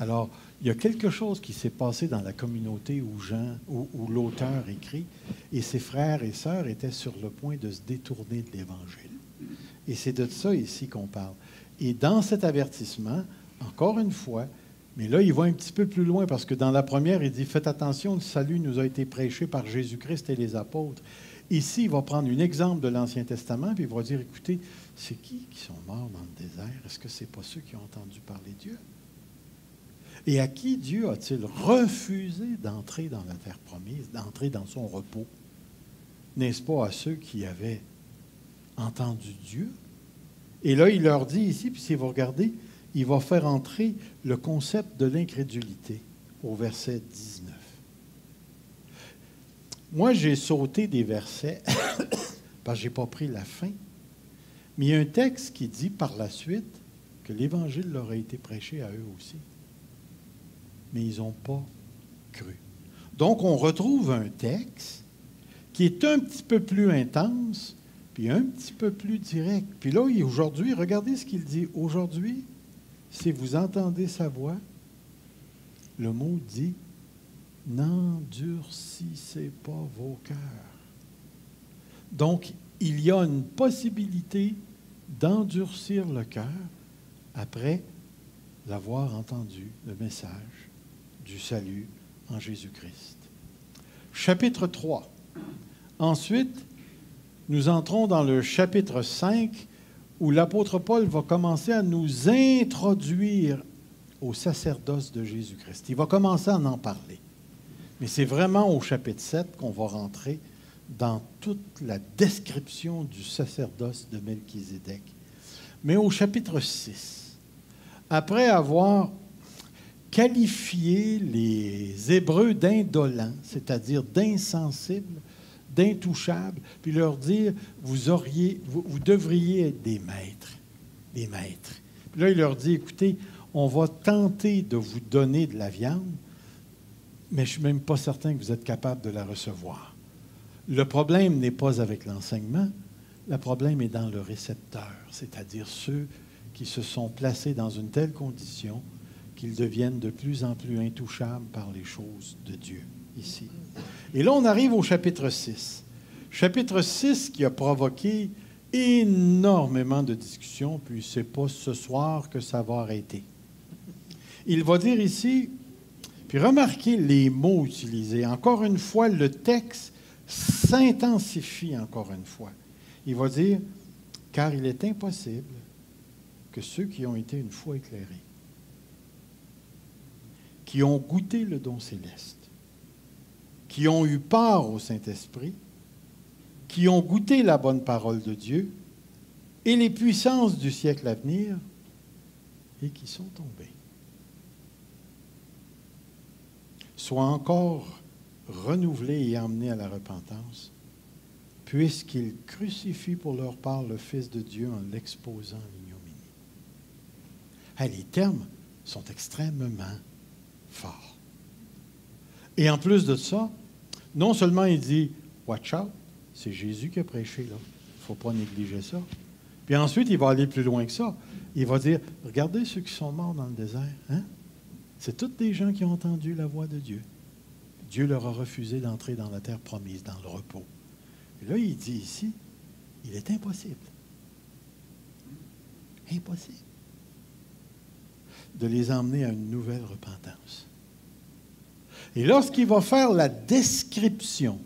Alors, il y a quelque chose qui s'est passé dans la communauté où l'auteur écrit, et ses frères et sœurs étaient sur le point de se détourner de l'Évangile. Et c'est de ça ici qu'on parle. Et dans cet avertissement, encore une fois, mais là, il va un petit peu plus loin, parce que dans la première, il dit « Faites attention, le salut nous a été prêché par Jésus-Christ et les apôtres. » Ici, il va prendre un exemple de l'Ancien Testament, puis il va dire « Écoutez, c'est qui sont morts dans le désert? Est-ce que ce n'est pas ceux qui ont entendu parler de Dieu? » Et à qui Dieu a-t-il refusé d'entrer dans la terre promise, d'entrer dans son repos? N'est-ce pas à ceux qui avaient entendu Dieu? Et là, il leur dit ici, puis si vous regardez, il va faire entrer le concept de l'incrédulité au verset 19. Moi, j'ai sauté des versets parce que je n'ai pas pris la fin. Mais il y a un texte qui dit par la suite que l'Évangile leur a été prêché à eux aussi. Mais ils n'ont pas cru. Donc, on retrouve un texte qui est un petit peu plus intense, puis un petit peu plus direct. Puis là, aujourd'hui, regardez ce qu'il dit. Aujourd'hui, si vous entendez sa voix, le mot dit « N'endurcissez pas vos cœurs ». Donc, il y a une possibilité d'endurcir le cœur après avoir entendu le message du salut en Jésus-Christ. Chapitre 3. Ensuite, nous entrons dans le chapitre 5, où l'apôtre Paul va commencer à nous introduire au sacerdoce de Jésus-Christ. Il va commencer à en parler. Mais c'est vraiment au chapitre 7 qu'on va rentrer dans toute la description du sacerdoce de Melchizedek. Mais au chapitre 6, après avoir qualifié les Hébreux d'indolents, c'est-à-dire d'insensibles, d'intouchables, puis leur dire, vous devriez être des maîtres, des maîtres. Puis là, il leur dit, écoutez, on va tenter de vous donner de la viande, mais je ne suis même pas certain que vous êtes capable de la recevoir. Le problème n'est pas avec l'enseignement, le problème est dans le récepteur, c'est-à-dire ceux qui se sont placés dans une telle condition qu'ils deviennent de plus en plus intouchables par les choses de Dieu, ici. Et là, on arrive au chapitre 6. Chapitre 6 qui a provoqué énormément de discussions, puis ce n'est pas ce soir que ça va arrêter. Il va dire ici, puis remarquez les mots utilisés. Encore une fois, le texte s'intensifie encore une fois. Il va dire, car il est impossible que ceux qui ont été une fois éclairés, qui ont goûté le don céleste, qui ont eu part au Saint-Esprit, qui ont goûté la bonne parole de Dieu et les puissances du siècle à venir, et qui sont tombés, soient encore renouvelés et emmenés à la repentance, puisqu'ils crucifient pour leur part le Fils de Dieu en l'exposant à l'ignominie. Les termes sont extrêmement forts. Et en plus de ça, non seulement il dit « Watch out », c'est Jésus qui a prêché, là. Il ne faut pas négliger ça. Puis ensuite, il va aller plus loin que ça. Il va dire « Regardez ceux qui sont morts dans le désert. Hein? C'est tous des gens qui ont entendu la voix de Dieu. Dieu leur a refusé d'entrer dans la terre promise, dans le repos. » Et là, il dit ici, il est impossible. Impossible de les emmener à une nouvelle repentance. Et lorsqu'il va faire la description,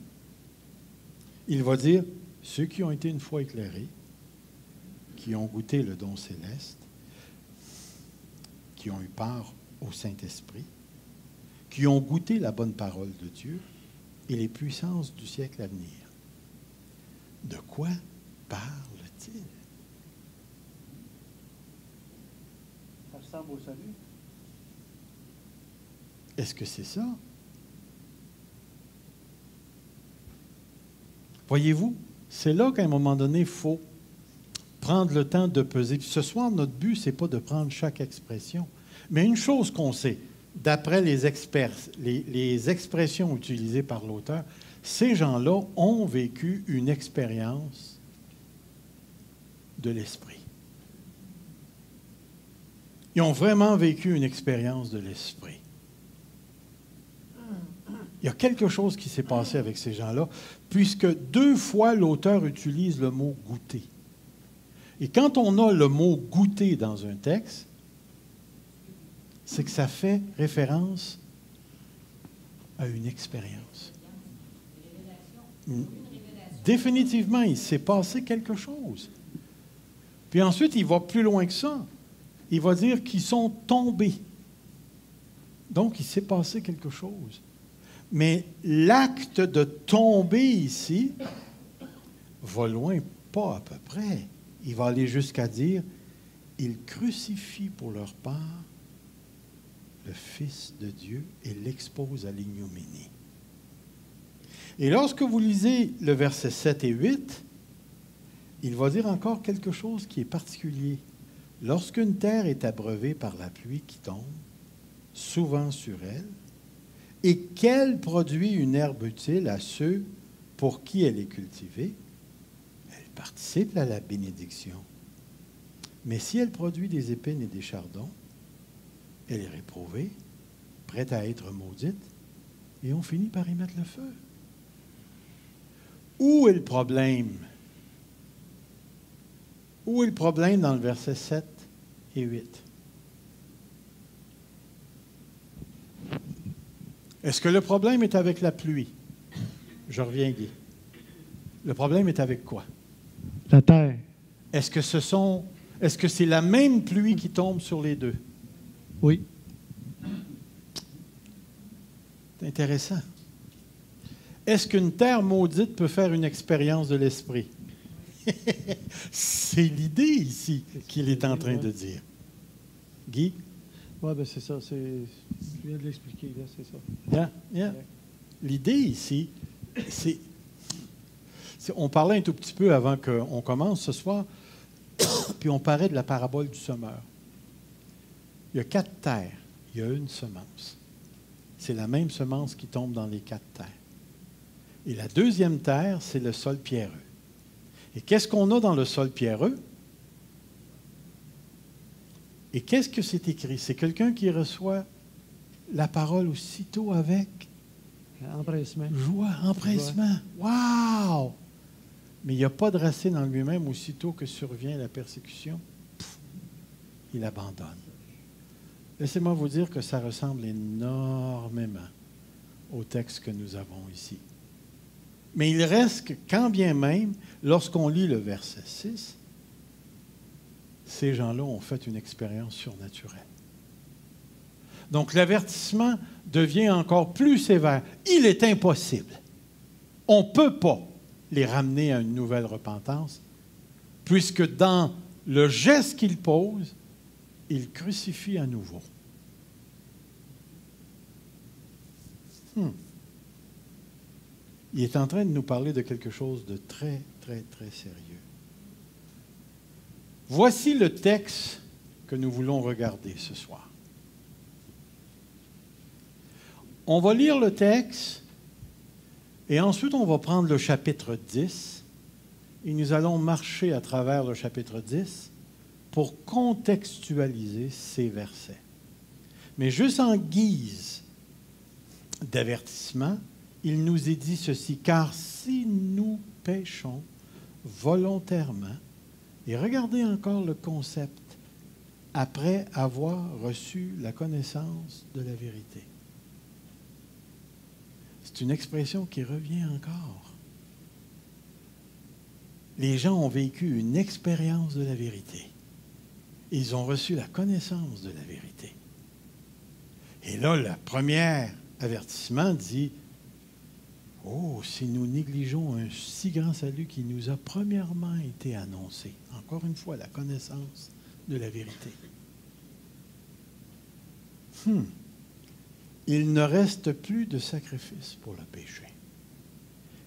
il va dire, ceux qui ont été une fois éclairés, qui ont goûté le don céleste, qui ont eu part au Saint-Esprit, qui ont goûté la bonne parole de Dieu et les puissances du siècle à venir. De quoi parle-t-il? Ça ressemble au salut. Est-ce que c'est ça? Voyez-vous, c'est là qu'à un moment donné, il faut prendre le temps de peser. Puis ce soir, notre but, ce n'est pas de prendre chaque expression. Mais une chose qu'on sait, d'après les experts, les expressions utilisées par l'auteur, ces gens-là ont vécu une expérience de l'esprit. Ils ont vraiment vécu une expérience de l'Esprit. Il y a quelque chose qui s'est passé avec ces gens-là, puisque 2 fois l'auteur utilise le mot « goûter ». Et quand on a le mot « goûter » dans un texte, c'est que ça fait référence à une expérience. Définitivement, il s'est passé quelque chose. Puis ensuite, il va plus loin que ça. Il va dire qu'ils sont tombés. Donc, il s'est passé quelque chose. Mais l'acte de tomber ici va loin, pas à peu près. Il va aller jusqu'à dire, ils crucifient pour leur part le Fils de Dieu et l'exposent à l'ignominie. Et lorsque vous lisez le verset 7 et 8, il va dire encore quelque chose qui est particulier. Lorsqu'une terre est abreuvée par la pluie qui tombe, souvent sur elle, et qu'elle produit une herbe utile à ceux pour qui elle est cultivée, elle participe à la bénédiction. Mais si elle produit des épines et des chardons, elle est réprouvée, prête à être maudite, et on finit par y mettre le feu. Où est le problème? Où est le problème dans le verset 7 et 8? Est-ce que le problème est avec la pluie? Je reviens, Guy. Le problème est avec quoi? La terre. Est-ce que c'est la même pluie qui tombe sur les deux? Oui. C'est intéressant. Est-ce qu'une terre maudite peut faire une expérience de l'esprit? C'est l'idée ici qu'il est en train de dire. Guy? Oui, bien c'est ça. Je viens de l'expliquer, là, c'est ça. Yeah. L'idée ici, on parlait un tout petit peu avant qu'on commence ce soir, puis on parlait de la parabole du semeur. Il y a 4 terres, il y a une semence. C'est la même semence qui tombe dans les 4 terres. Et la deuxième terre, c'est le sol pierreux. Et qu'est-ce qu'on a dans le sol pierreux? Et qu'est-ce que c'est écrit? C'est quelqu'un qui reçoit la parole aussitôt avec empressement. Joie, empressement. Wow! Mais il n'y a pas de racine en lui-même. Aussitôt que survient la persécution, il abandonne. Laissez-moi vous dire que ça ressemble énormément au texte que nous avons ici. Mais il reste que, quand bien même, lorsqu'on lit le verset 6, ces gens-là ont fait une expérience surnaturelle. Donc l'avertissement devient encore plus sévère. Il est impossible. On ne peut pas les ramener à une nouvelle repentance, puisque dans le geste qu'ils posent, ils crucifient à nouveau. Il est en train de nous parler de quelque chose de très, très, très sérieux. Voici le texte que nous voulons regarder ce soir. On va lire le texte et ensuite on va prendre le chapitre 10 et nous allons marcher à travers le chapitre 10 pour contextualiser ces versets. Mais juste en guise d'avertissement, il nous est dit ceci, car si nous péchons volontairement, et regardez encore le concept, après avoir reçu la connaissance de la vérité. C'est une expression qui revient encore. Les gens ont vécu une expérience de la vérité. Ils ont reçu la connaissance de la vérité. Et là, le premier avertissement dit, « Oh, si nous négligeons un si grand salut qui nous a premièrement été annoncé. » Encore une fois, la connaissance de la vérité. Il ne reste plus de sacrifice pour le péché,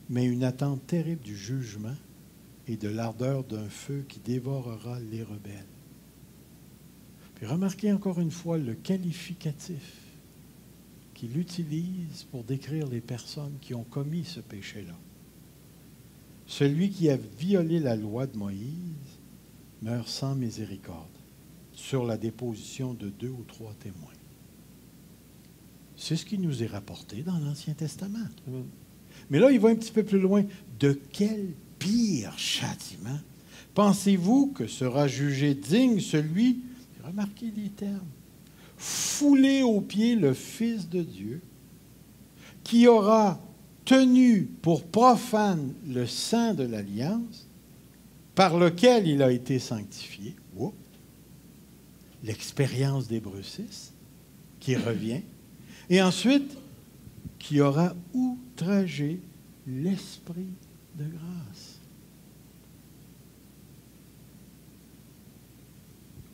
mais une attente terrible du jugement et de l'ardeur d'un feu qui dévorera les rebelles. Puis remarquez encore une fois le qualificatif qu'il utilise pour décrire les personnes qui ont commis ce péché-là. Celui qui a violé la loi de Moïse meurt sans miséricorde. sur la déposition de 2 ou 3 témoins. C'est ce qui nous est rapporté dans l'Ancien Testament. Amen. Mais là, il va un petit peu plus loin. De quel pire châtiment pensez-vous que sera jugé digne celui, remarquez les termes, foulé aux pieds le Fils de Dieu, qui aura tenu pour profane le sang de l'Alliance, par lequel il a été sanctifié. Oups. L'expérience d'Hébreux 6, qui revient. Et ensuite, qui aura outragé l'Esprit de grâce.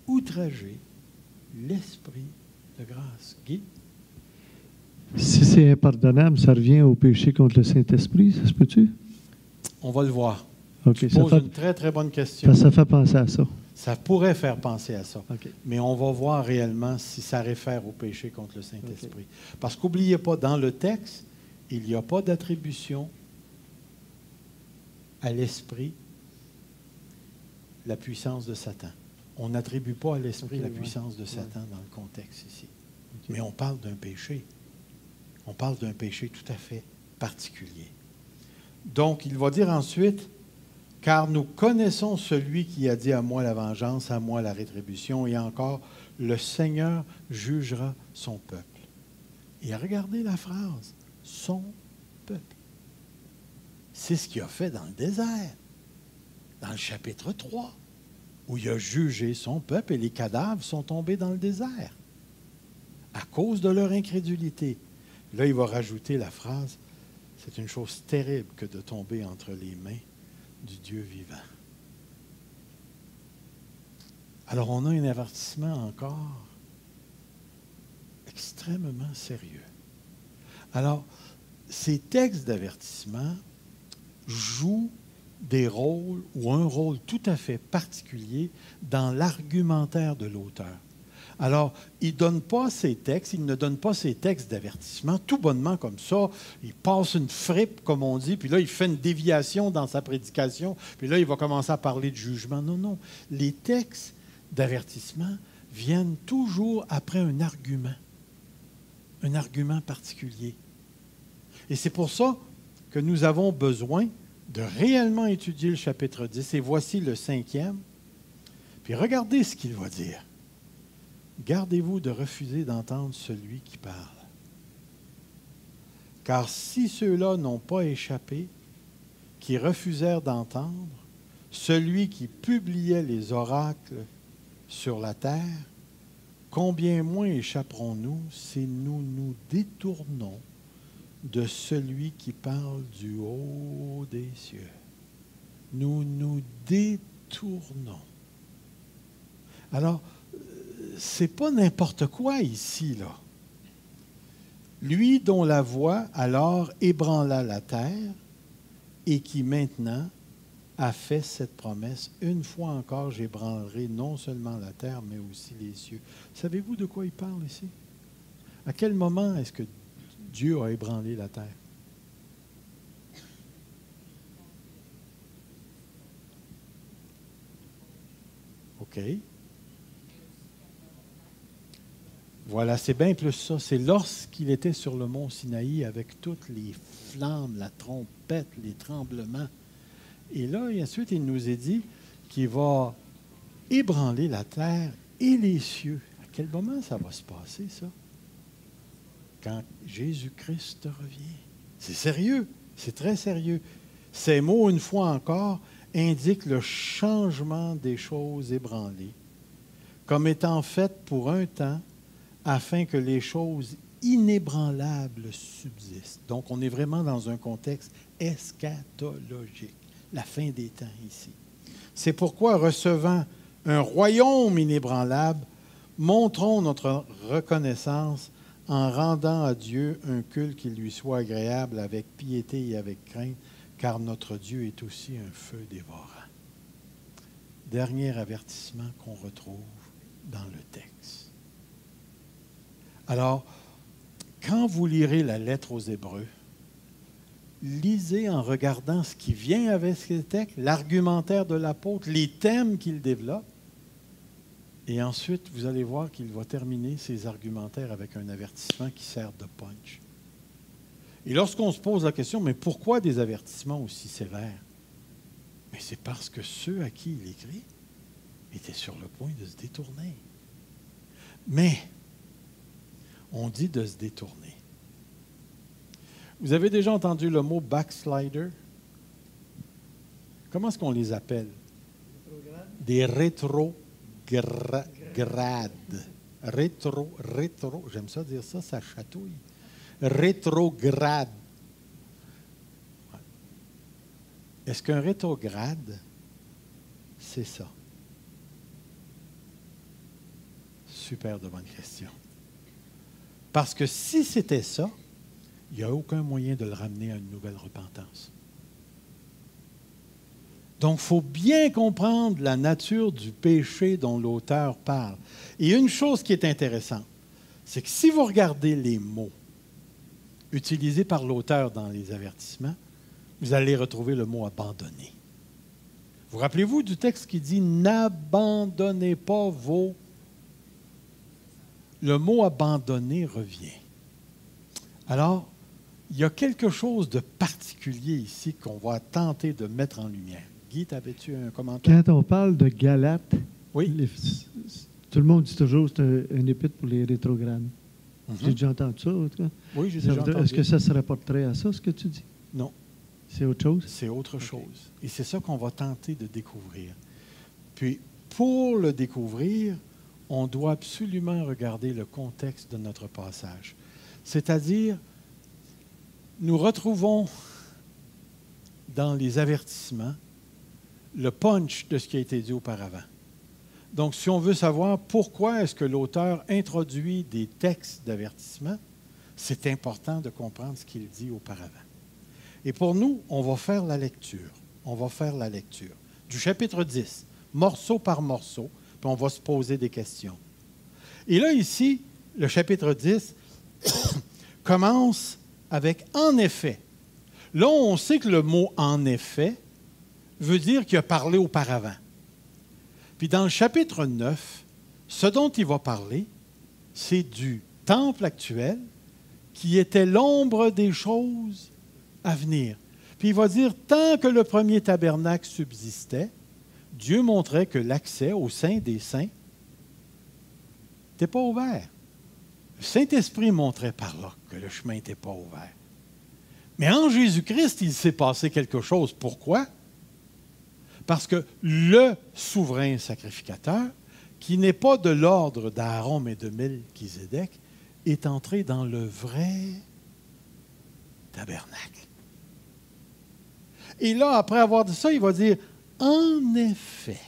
Outragé l'Esprit de grâce. Guy? Si c'est impardonnable, ça revient au péché contre le Saint-Esprit, ça se peut-tu? On va le voir. OK, Tu ça poses fait, une très, très bonne question. ça fait penser à ça. Ça pourrait faire penser à ça. OK. Mais on va voir réellement si ça réfère au péché contre le Saint-Esprit. Parce qu'oubliez pas, dans le texte, il n'y a pas d'attribution à l'Esprit la puissance de Satan. On n'attribue pas à l'Esprit la puissance de Satan dans le contexte ici. Mais on parle d'un péché. On parle d'un péché tout à fait particulier. Donc, il va dire ensuite, « Car nous connaissons celui qui a dit à moi la vengeance, à moi la rétribution, et encore, le Seigneur jugera son peuple. » Et regardez la phrase, « son peuple ». C'est ce qu'il a fait dans le désert, dans le chapitre 3, où il a jugé son peuple et les cadavres sont tombés dans le désert à cause de leur incrédulité. Là, il va rajouter la phrase, « C'est une chose terrible que de tomber entre les mains du Dieu vivant. » Alors, on a un avertissement encore extrêmement sérieux. Alors, ces textes d'avertissement jouent des rôles ou un rôle tout à fait particulier dans l'argumentaire de l'auteur. Alors, il ne donne pas ces textes d'avertissement tout bonnement comme ça. Il passe une fripe, comme on dit, puis là, il fait une déviation dans sa prédication, puis là, il va commencer à parler de jugement. Non, non. Les textes d'avertissement viennent toujours après un argument particulier. Et c'est pour ça que nous avons besoin de réellement étudier le chapitre 10. Et voici le 5e. Puis regardez ce qu'il va dire. Gardez-vous de refuser d'entendre celui qui parle. Car si ceux-là n'ont pas échappé, qui refusèrent d'entendre, celui qui publiait les oracles sur la terre, combien moins échapperons-nous si nous nous détournons de celui qui parle du haut des cieux? Nous nous détournons. Alors, c'est pas n'importe quoi ici, là. Lui dont la voix alors ébranla la terre et qui maintenant a fait cette promesse. Une fois encore, j'ébranlerai non seulement la terre, mais aussi les cieux. Savez-vous de quoi il parle ici? À quel moment est-ce que Dieu a ébranlé la terre? OK. Voilà, c'est bien plus ça. C'est lorsqu'il était sur le mont Sinaï avec toutes les flammes, la trompette, les tremblements. Et là, et ensuite, il nous est dit qu'il va ébranler la terre et les cieux. À quel moment ça va se passer, ça? Quand Jésus-Christ revient. C'est sérieux, c'est très sérieux. Ces mots, une fois encore, indiquent le changement des choses ébranlées, comme étant faites pour un temps, afin que les choses inébranlables subsistent. Donc, on est vraiment dans un contexte eschatologique, la fin des temps ici. C'est pourquoi, recevant un royaume inébranlable, montrons notre reconnaissance en rendant à Dieu un culte qui lui soit agréable avec piété et avec crainte, car notre Dieu est aussi un feu dévorant. Dernier avertissement qu'on retrouve dans le texte. Alors, quand vous lirez la lettre aux Hébreux, lisez en regardant ce qui vient avec ces textes, l'argumentaire de l'apôtre, les thèmes qu'il développe, Et ensuite, vous allez voir qu'il va terminer ses argumentaires avec un avertissement qui sert de punch. Et lorsqu'on se pose la question, mais pourquoi des avertissements aussi sévères? Mais c'est parce que ceux à qui il écrit étaient sur le point de se détourner. Mais, on dit de se détourner. Vous avez déjà entendu le mot backslider? Comment est-ce qu'on les appelle? Des rétrogrades. Rétro, j'aime ça dire ça, ça chatouille. Rétrograde. Est-ce qu'un rétrograde, c'est ça? Super de bonne question. Parce que si c'était ça, il n'y a aucun moyen de le ramener à une nouvelle repentance. Donc, il faut bien comprendre la nature du péché dont l'auteur parle. Et une chose qui est intéressante, c'est que si vous regardez les mots utilisés par l'auteur dans les avertissements, vous allez retrouver le mot « abandonner ». Vous rappelez-vous du texte qui dit « N'abandonnez pas vos... » Le mot « abandonner » revient. Alors, il y a quelque chose de particulier ici qu'on va tenter de mettre en lumière. Guy, avais-tu un commentaire? Quand on parle de Galates, oui. Tout le monde dit toujours que c'est un épître pour les rétrogrades. J'ai déjà entendu ça, en tout cas. Oui, j'ai déjà entendu. Est-ce que ça se rapporterait à ça, ce que tu dis? Non. C'est autre chose? C'est autre chose. Et c'est ça qu'on va tenter de découvrir. Puis, pour le découvrir, on doit absolument regarder le contexte de notre passage. C'est-à-dire, nous retrouvons dans les avertissements le punch de ce qui a été dit auparavant. Donc, si on veut savoir pourquoi est-ce que l'auteur introduit des textes d'avertissement, c'est important de comprendre ce qu'il dit auparavant. Et pour nous, on va faire la lecture. On va faire la lecture du chapitre 10, morceau par morceau, puis on va se poser des questions. Et là, ici, le chapitre 10 commence avec « en effet ». Là, on sait que le mot « en effet » veut dire qu'il a parlé auparavant. Puis dans le chapitre 9, ce dont il va parler, c'est du temple actuel qui était l'ombre des choses à venir. Puis il va dire, tant que le premier tabernacle subsistait, Dieu montrait que l'accès au sein des saints n'était pas ouvert. Le Saint-Esprit montrait par là que le chemin n'était pas ouvert. Mais en Jésus-Christ, il s'est passé quelque chose. Pourquoi? Parce que le souverain sacrificateur, qui n'est pas de l'ordre d'Aaron, mais de Melchizedek, est entré dans le vrai tabernacle. Et là, après avoir dit ça, il va dire, en effet,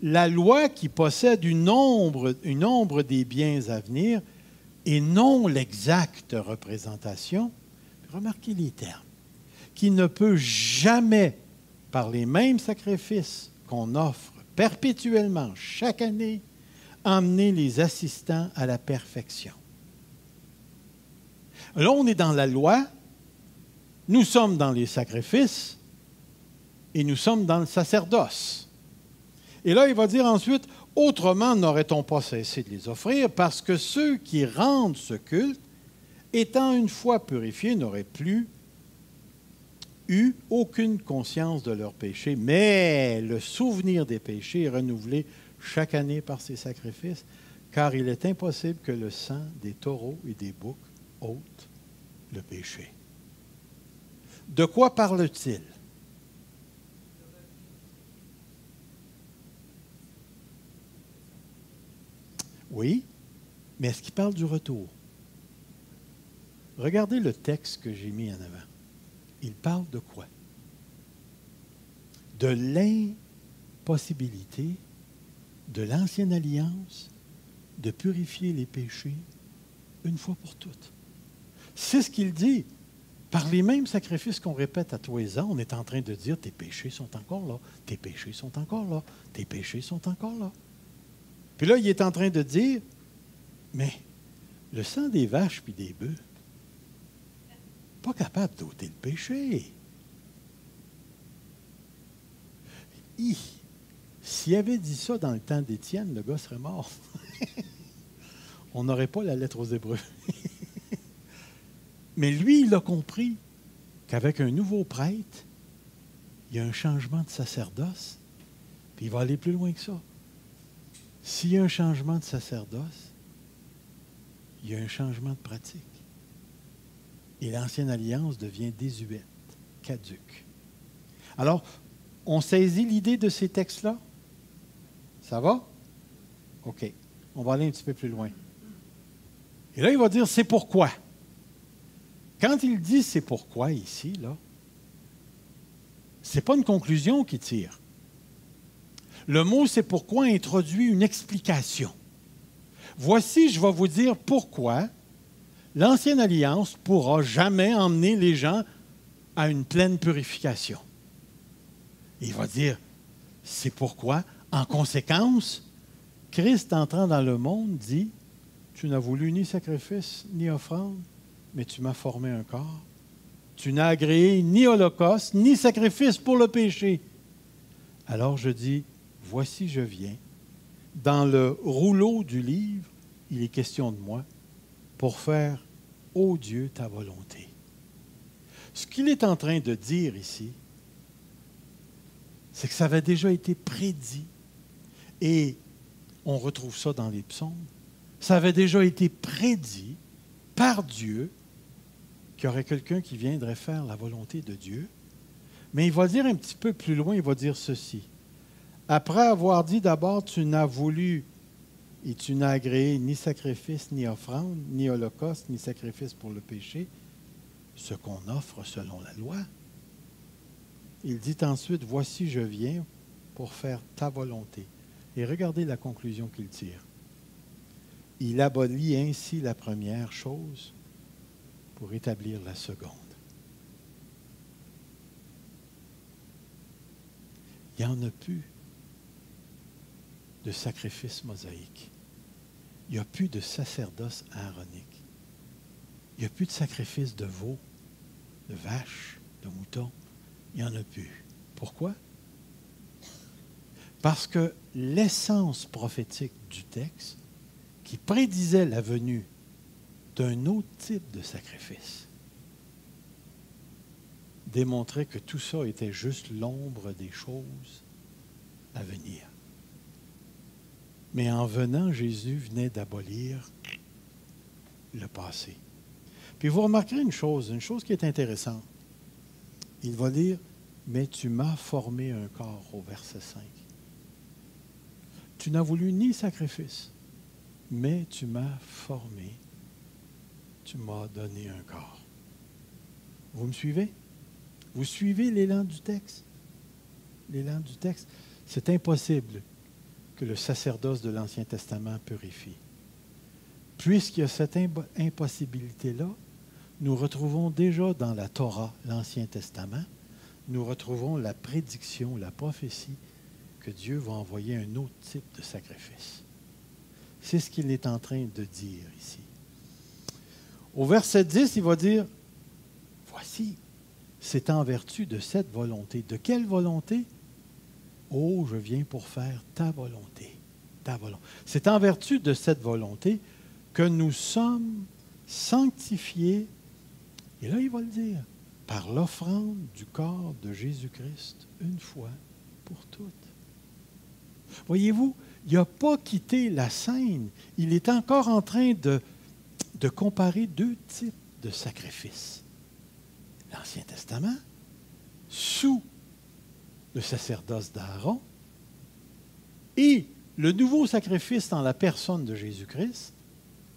la loi qui possède une ombre des biens à venir et non l'exacte représentation, remarquez les termes, qui ne peut jamais, par les mêmes sacrifices qu'on offre perpétuellement chaque année, emmener les assistants à la perfection. Là, on est dans la loi, nous sommes dans les sacrifices et nous sommes dans le sacerdoce. Et là, il va dire ensuite, autrement n'aurait-on pas cessé de les offrir parce que ceux qui rendent ce culte, étant une fois purifiés, n'auraient plus eu aucune conscience de leurs péchés, mais le souvenir des péchés est renouvelé chaque année par ces sacrifices, car il est impossible que le sang des taureaux et des boucs ôte le péché. De quoi parle-t-il? Oui, mais est-ce qu'il parle du retour? Regardez le texte que j'ai mis en avant. Il parle de quoi? De l'impossibilité de l'ancienne alliance de purifier les péchés une fois pour toutes. C'est ce qu'il dit. Par les mêmes sacrifices qu'on répète à tous les ans, on est en train de dire tes péchés sont encore là, tes péchés sont encore là, tes péchés sont encore là. Puis là, il est en train de dire, mais le sang des vaches puis des bœufs, pas capable d'ôter le péché. S'il avait dit ça dans le temps d'Étienne, le gars serait mort. On n'aurait pas la lettre aux Hébreux. Mais lui, il a compris qu'avec un nouveau prêtre, il y a un changement de sacerdoce, puis il va aller plus loin que ça. S'il y a un changement de sacerdoce, il y a un changement de pratique. Et l'ancienne alliance devient désuète, caduque. Alors, on saisit l'idée de ces textes-là? Ça va? OK. On va aller un petit peu plus loin. Et là, il va dire, c'est pourquoi. Quand il dit c'est pourquoi ici, là, ce n'est pas une conclusion qu'il tire. Le mot c'est pourquoi introduit une explication. Voici, je vais vous dire pourquoi l'Ancienne Alliance ne pourra jamais emmener les gens à une pleine purification. Et il va dire, c'est pourquoi, en conséquence, Christ entrant dans le monde dit, tu n'as voulu ni sacrifice ni offrande, mais tu m'as formé un corps. Tu n'as agréé ni holocauste, ni sacrifice pour le péché. Alors je dis, voici je viens. Dans le rouleau du livre, il est question de moi pour faire, ô Dieu, ta volonté. Ce qu'il est en train de dire ici, c'est que ça avait déjà été prédit. Et on retrouve ça dans les psaumes. Ça avait déjà été prédit par Dieu qu'il y aurait quelqu'un qui viendrait faire la volonté de Dieu. Mais il va dire un petit peu plus loin, il va dire ceci. Après avoir dit d'abord, tu n'as voulu et tu n'as agréé ni sacrifice, ni offrande, ni holocauste, ni sacrifice pour le péché, ce qu'on offre selon la loi. Il dit ensuite, voici je viens pour faire ta volonté. Et regardez la conclusion qu'il tire. Il abolit ainsi la première chose pour établir la seconde. Il n'y en a plus de sacrifice mosaïque. Il n'y a plus de sacerdoce aaronique. Il n'y a plus de sacrifice de veau, de vache, de mouton. Il n'y en a plus. Pourquoi? Parce que l'essence prophétique du texte, qui prédisait la venue d'un autre type de sacrifice, démontrait que tout ça était juste l'ombre des choses à venir. Mais en venant, Jésus venait d'abolir le passé. Puis vous remarquerez une chose qui est intéressante. Il va dire, mais tu m'as formé un corps au verset 5. Tu n'as voulu ni sacrifice, mais tu m'as formé. Tu m'as donné un corps. Vous me suivez? Vous suivez l'élan du texte? L'élan du texte, c'est impossible que le sacerdoce de l'Ancien Testament purifie. Puisqu'il y a cette impossibilité-là, nous retrouvons déjà dans la Torah, l'Ancien Testament, nous retrouvons la prédiction, la prophétie que Dieu va envoyer un autre type de sacrifice. C'est ce qu'il est en train de dire ici. Au verset 10, il va dire, voici, c'est en vertu de cette volonté. De quelle volonté? Oh, je viens pour faire ta volonté. Ta volonté. C'est en vertu de cette volonté que nous sommes sanctifiés, et là il va le dire, par l'offrande du corps de Jésus-Christ, une fois pour toutes. Voyez-vous, il n'a pas quitté la scène. Il est encore en train de comparer deux types de sacrifices. L'Ancien Testament, sous le sacerdoce d'Aaron, et le nouveau sacrifice dans la personne de Jésus-Christ,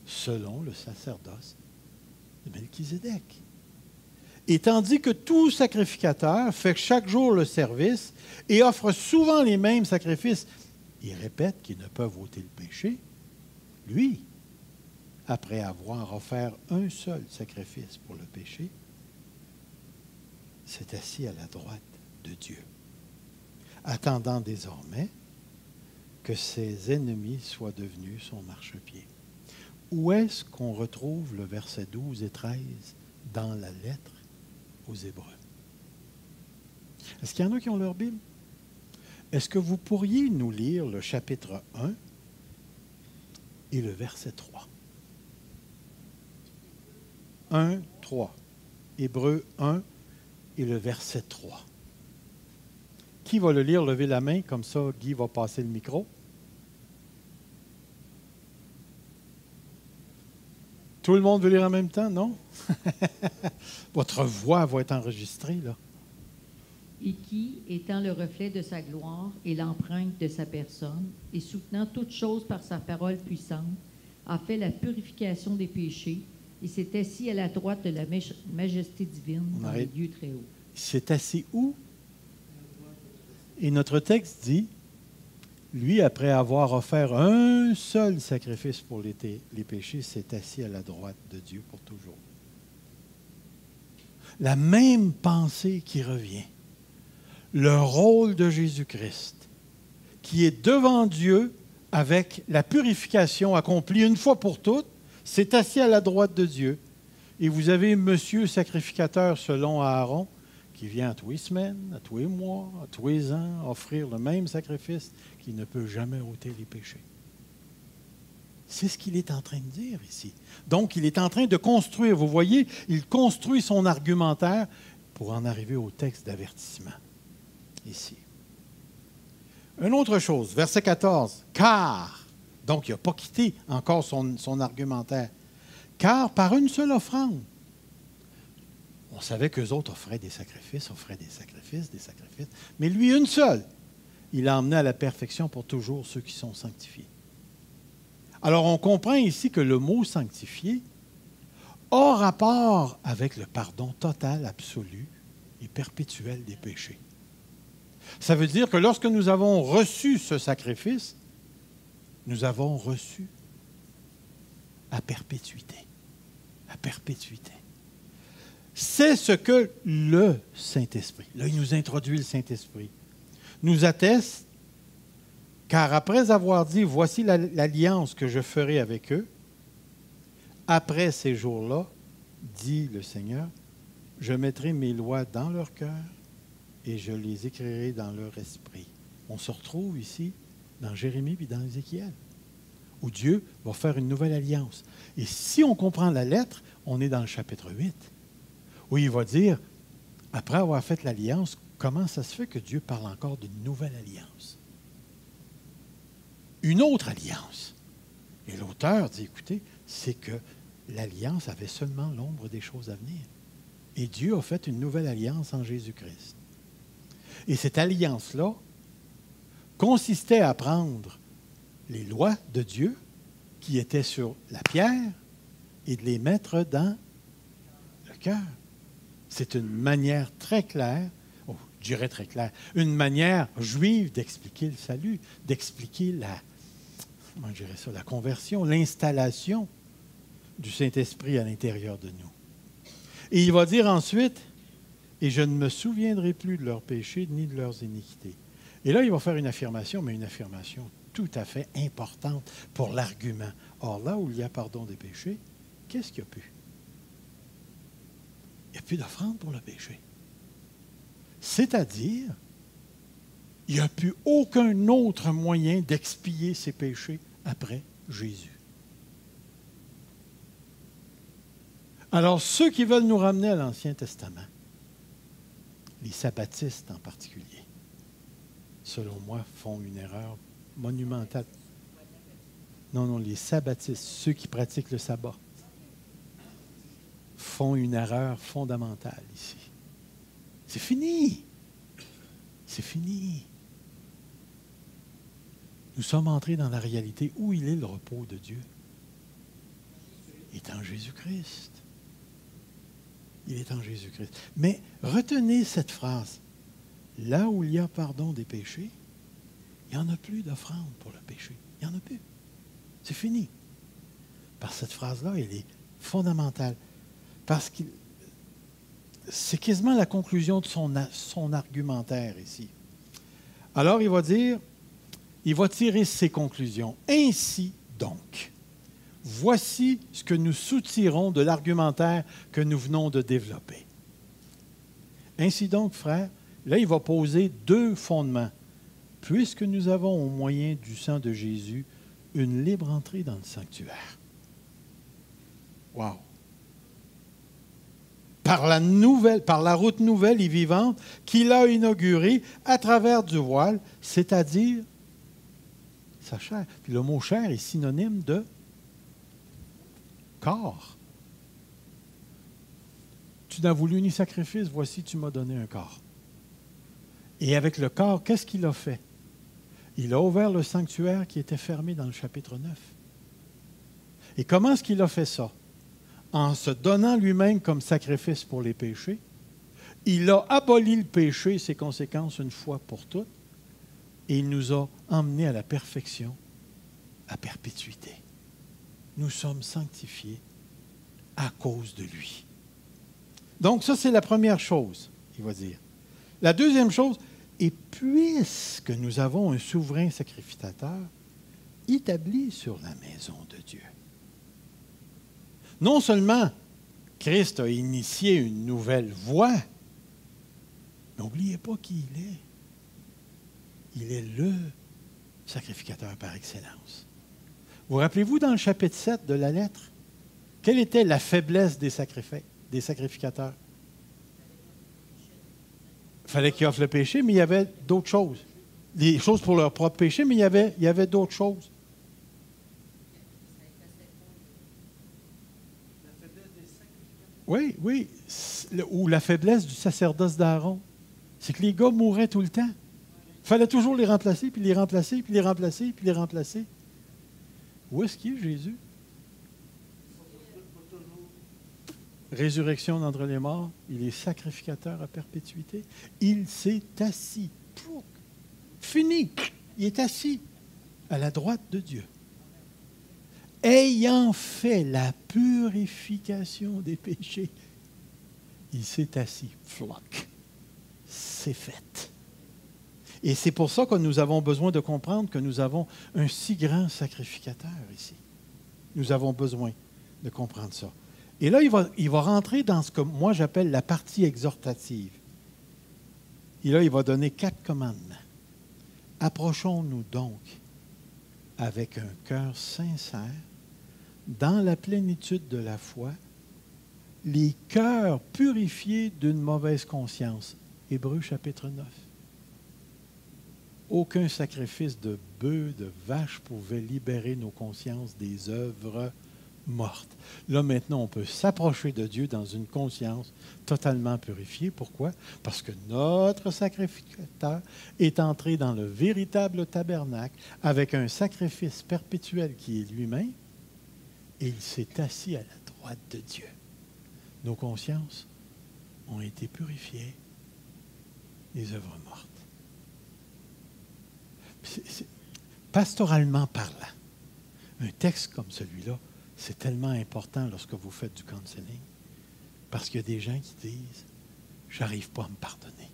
selon le sacerdoce de Melchizedek. Et tandis que tout sacrificateur fait chaque jour le service et offre souvent les mêmes sacrifices, il répète qu'ils ne peuvent ôter le péché, lui, après avoir offert un seul sacrifice pour le péché, s'est assis à la droite de Dieu, attendant désormais que ses ennemis soient devenus son marchepied. Où est-ce qu'on retrouve le verset 12 et 13 dans la lettre aux Hébreux? Est-ce qu'il y en a qui ont leur Bible? Est-ce que vous pourriez nous lire le chapitre 1 et le verset 3? 1, 3. Hébreux 1 et le verset 3. Qui va le lire? Levez la main, comme ça Guy va passer le micro. Tout le monde veut lire en même temps, non? Votre voix va être enregistrée, là. Et qui, étant le reflet de sa gloire et l'empreinte de sa personne, et soutenant toutes choses par sa parole puissante, a fait la purification des péchés, et s'est assis à la droite de la majesté divine dans les lieux très hauts. Il s'est assis où? Et notre texte dit, lui, après avoir offert un seul sacrifice pour les péchés, s'est assis à la droite de Dieu pour toujours. La même pensée qui revient. Le rôle de Jésus-Christ, qui est devant Dieu avec la purification accomplie une fois pour toutes, s'est assis à la droite de Dieu. Et vous avez Monsieur sacrificateur selon Aaron, qui vient à tous les semaines, à tous les mois, à tous les ans, offrir le même sacrifice qui ne peut jamais ôter les péchés. C'est ce qu'il est en train de dire ici. Donc, il est en train de construire. Vous voyez, il construit son argumentaire pour en arriver au texte d'avertissement. Ici. Une autre chose, verset 14. Car, donc il n'a pas quitté encore son argumentaire. Car par une seule offrande, on savait qu'eux autres offraient des sacrifices, mais lui, une seule, il a emmené à la perfection pour toujours ceux qui sont sanctifiés. Alors, on comprend ici que le mot « sanctifié » a rapport avec le pardon total, absolu et perpétuel des péchés. Ça veut dire que lorsque nous avons reçu ce sacrifice, nous avons reçu à perpétuité. À perpétuité. C'est ce que le Saint-Esprit, là il nous introduit le Saint-Esprit, nous atteste, car après avoir dit, voici l'alliance que je ferai avec eux, après ces jours-là, dit le Seigneur, je mettrai mes lois dans leur cœur et je les écrirai dans leur esprit. On se retrouve ici dans Jérémie et dans Ézéchiel, où Dieu va faire une nouvelle alliance. Et si on comprend la lettre, on est dans le chapitre 8, où il va dire, après avoir fait l'alliance, comment ça se fait que Dieu parle encore d'une nouvelle alliance? Une autre alliance. Et l'auteur dit, écoutez, c'est que l'alliance avait seulement l'ombre des choses à venir. Et Dieu a fait une nouvelle alliance en Jésus-Christ. Et cette alliance-là consistait à prendre les lois de Dieu qui étaient sur la pierre et de les mettre dans le cœur. C'est une manière très claire, je dirais très claire, une manière juive d'expliquer le salut, d'expliquer comment je dirais ça, la conversion, l'installation du Saint-Esprit à l'intérieur de nous. Et il va dire ensuite, et je ne me souviendrai plus de leurs péchés ni de leurs iniquités. Et là, il va faire une affirmation, mais une affirmation tout à fait importante pour l'argument. Or, là où il y a pardon des péchés, qu'est-ce qu'il n'y a plus? Il n'y a plus d'offrande pour le péché. C'est-à-dire, il n'y a plus aucun autre moyen d'expier ses péchés après Jésus. Alors, ceux qui veulent nous ramener à l'Ancien Testament, les sabbatistes en particulier, selon moi, font une erreur monumentale. Non, les sabbatistes, ceux qui pratiquent le sabbat, font une erreur fondamentale ici. C'est fini. C'est fini. Nous sommes entrés dans la réalité. Où il est le repos de Dieu? Il est en Jésus-Christ. Il est en Jésus-Christ. Mais retenez cette phrase. Là où il y a pardon des péchés, il n'y en a plus d'offrande pour le péché. Il n'y en a plus. C'est fini. Parce que cette phrase-là, elle est fondamentale. Parce que c'est quasiment la conclusion de son argumentaire ici. Alors, il va dire, il va tirer ses conclusions. Ainsi donc, voici ce que nous soutirons de l'argumentaire que nous venons de développer. Ainsi donc, frères, là, il va poser deux fondements. puisque nous avons au moyen du sang de Jésus une libre entrée dans le sanctuaire. Wow! Par la route nouvelle et vivante qu'il a inaugurée à travers du voile, c'est-à-dire sa chair. Puis le mot chair est synonyme de corps. Tu n'as voulu ni sacrifice, voici, tu m'as donné un corps. Et avec le corps, qu'est-ce qu'il a fait? Il a ouvert le sanctuaire qui était fermé dans le chapitre 9. Et comment est-ce qu'il a fait ça? En se donnant lui-même comme sacrifice pour les péchés, il a aboli le péché et ses conséquences une fois pour toutes, et il nous a emmenés à la perfection, à perpétuité. Nous sommes sanctifiés à cause de lui. Donc ça, c'est la première chose, il va dire. La deuxième chose, et puisque nous avons un souverain sacrificateur établi sur la maison de Dieu. Non seulement Christ a initié une nouvelle voie, mais n'oubliez pas qui il est. Il est le sacrificateur par excellence. Vous rappelez-vous dans le chapitre 7 de la lettre, quelle était la faiblesse des sacrificateurs? Il fallait qu'ils offrent le péché, mais il y avait d'autres choses. Des choses pour leur propre péché, mais il y avait d'autres choses. Oui, oui. Ou la faiblesse du sacerdoce d'Aaron. C'est que les gars mouraient tout le temps. Il fallait toujours les remplacer, puis les remplacer, puis les remplacer, puis les remplacer. Où est-ce qu'il est, Jésus? Résurrection d'entre les morts, il est sacrificateur à perpétuité. Il s'est assis. Fini. Il est assis à la droite de Dieu. Ayant fait la purification des péchés, il s'est assis. Floc. C'est fait. Et c'est pour ça que nous avons besoin de comprendre que nous avons un si grand sacrificateur ici. Nous avons besoin de comprendre ça. Et là, il va rentrer dans ce que moi j'appelle la partie exhortative. Et là, il va donner 4 commandements. Approchons-nous donc avec un cœur sincère, dans la plénitude de la foi, les cœurs purifiés d'une mauvaise conscience. Hébreux chapitre 9. Aucun sacrifice de bœuf, de vache pouvait libérer nos consciences des œuvres mortes. Là, maintenant, on peut s'approcher de Dieu dans une conscience totalement purifiée. Pourquoi? Parce que notre sacrificateur est entré dans le véritable tabernacle avec un sacrifice perpétuel qui est lui-même et il s'est assis à la droite de Dieu. Nos consciences ont été purifiées des œuvres mortes. Pastoralement parlant, un texte comme celui-là, c'est tellement important lorsque vous faites du counseling, parce qu'il y a des gens qui disent « J'arrive pas à me pardonner.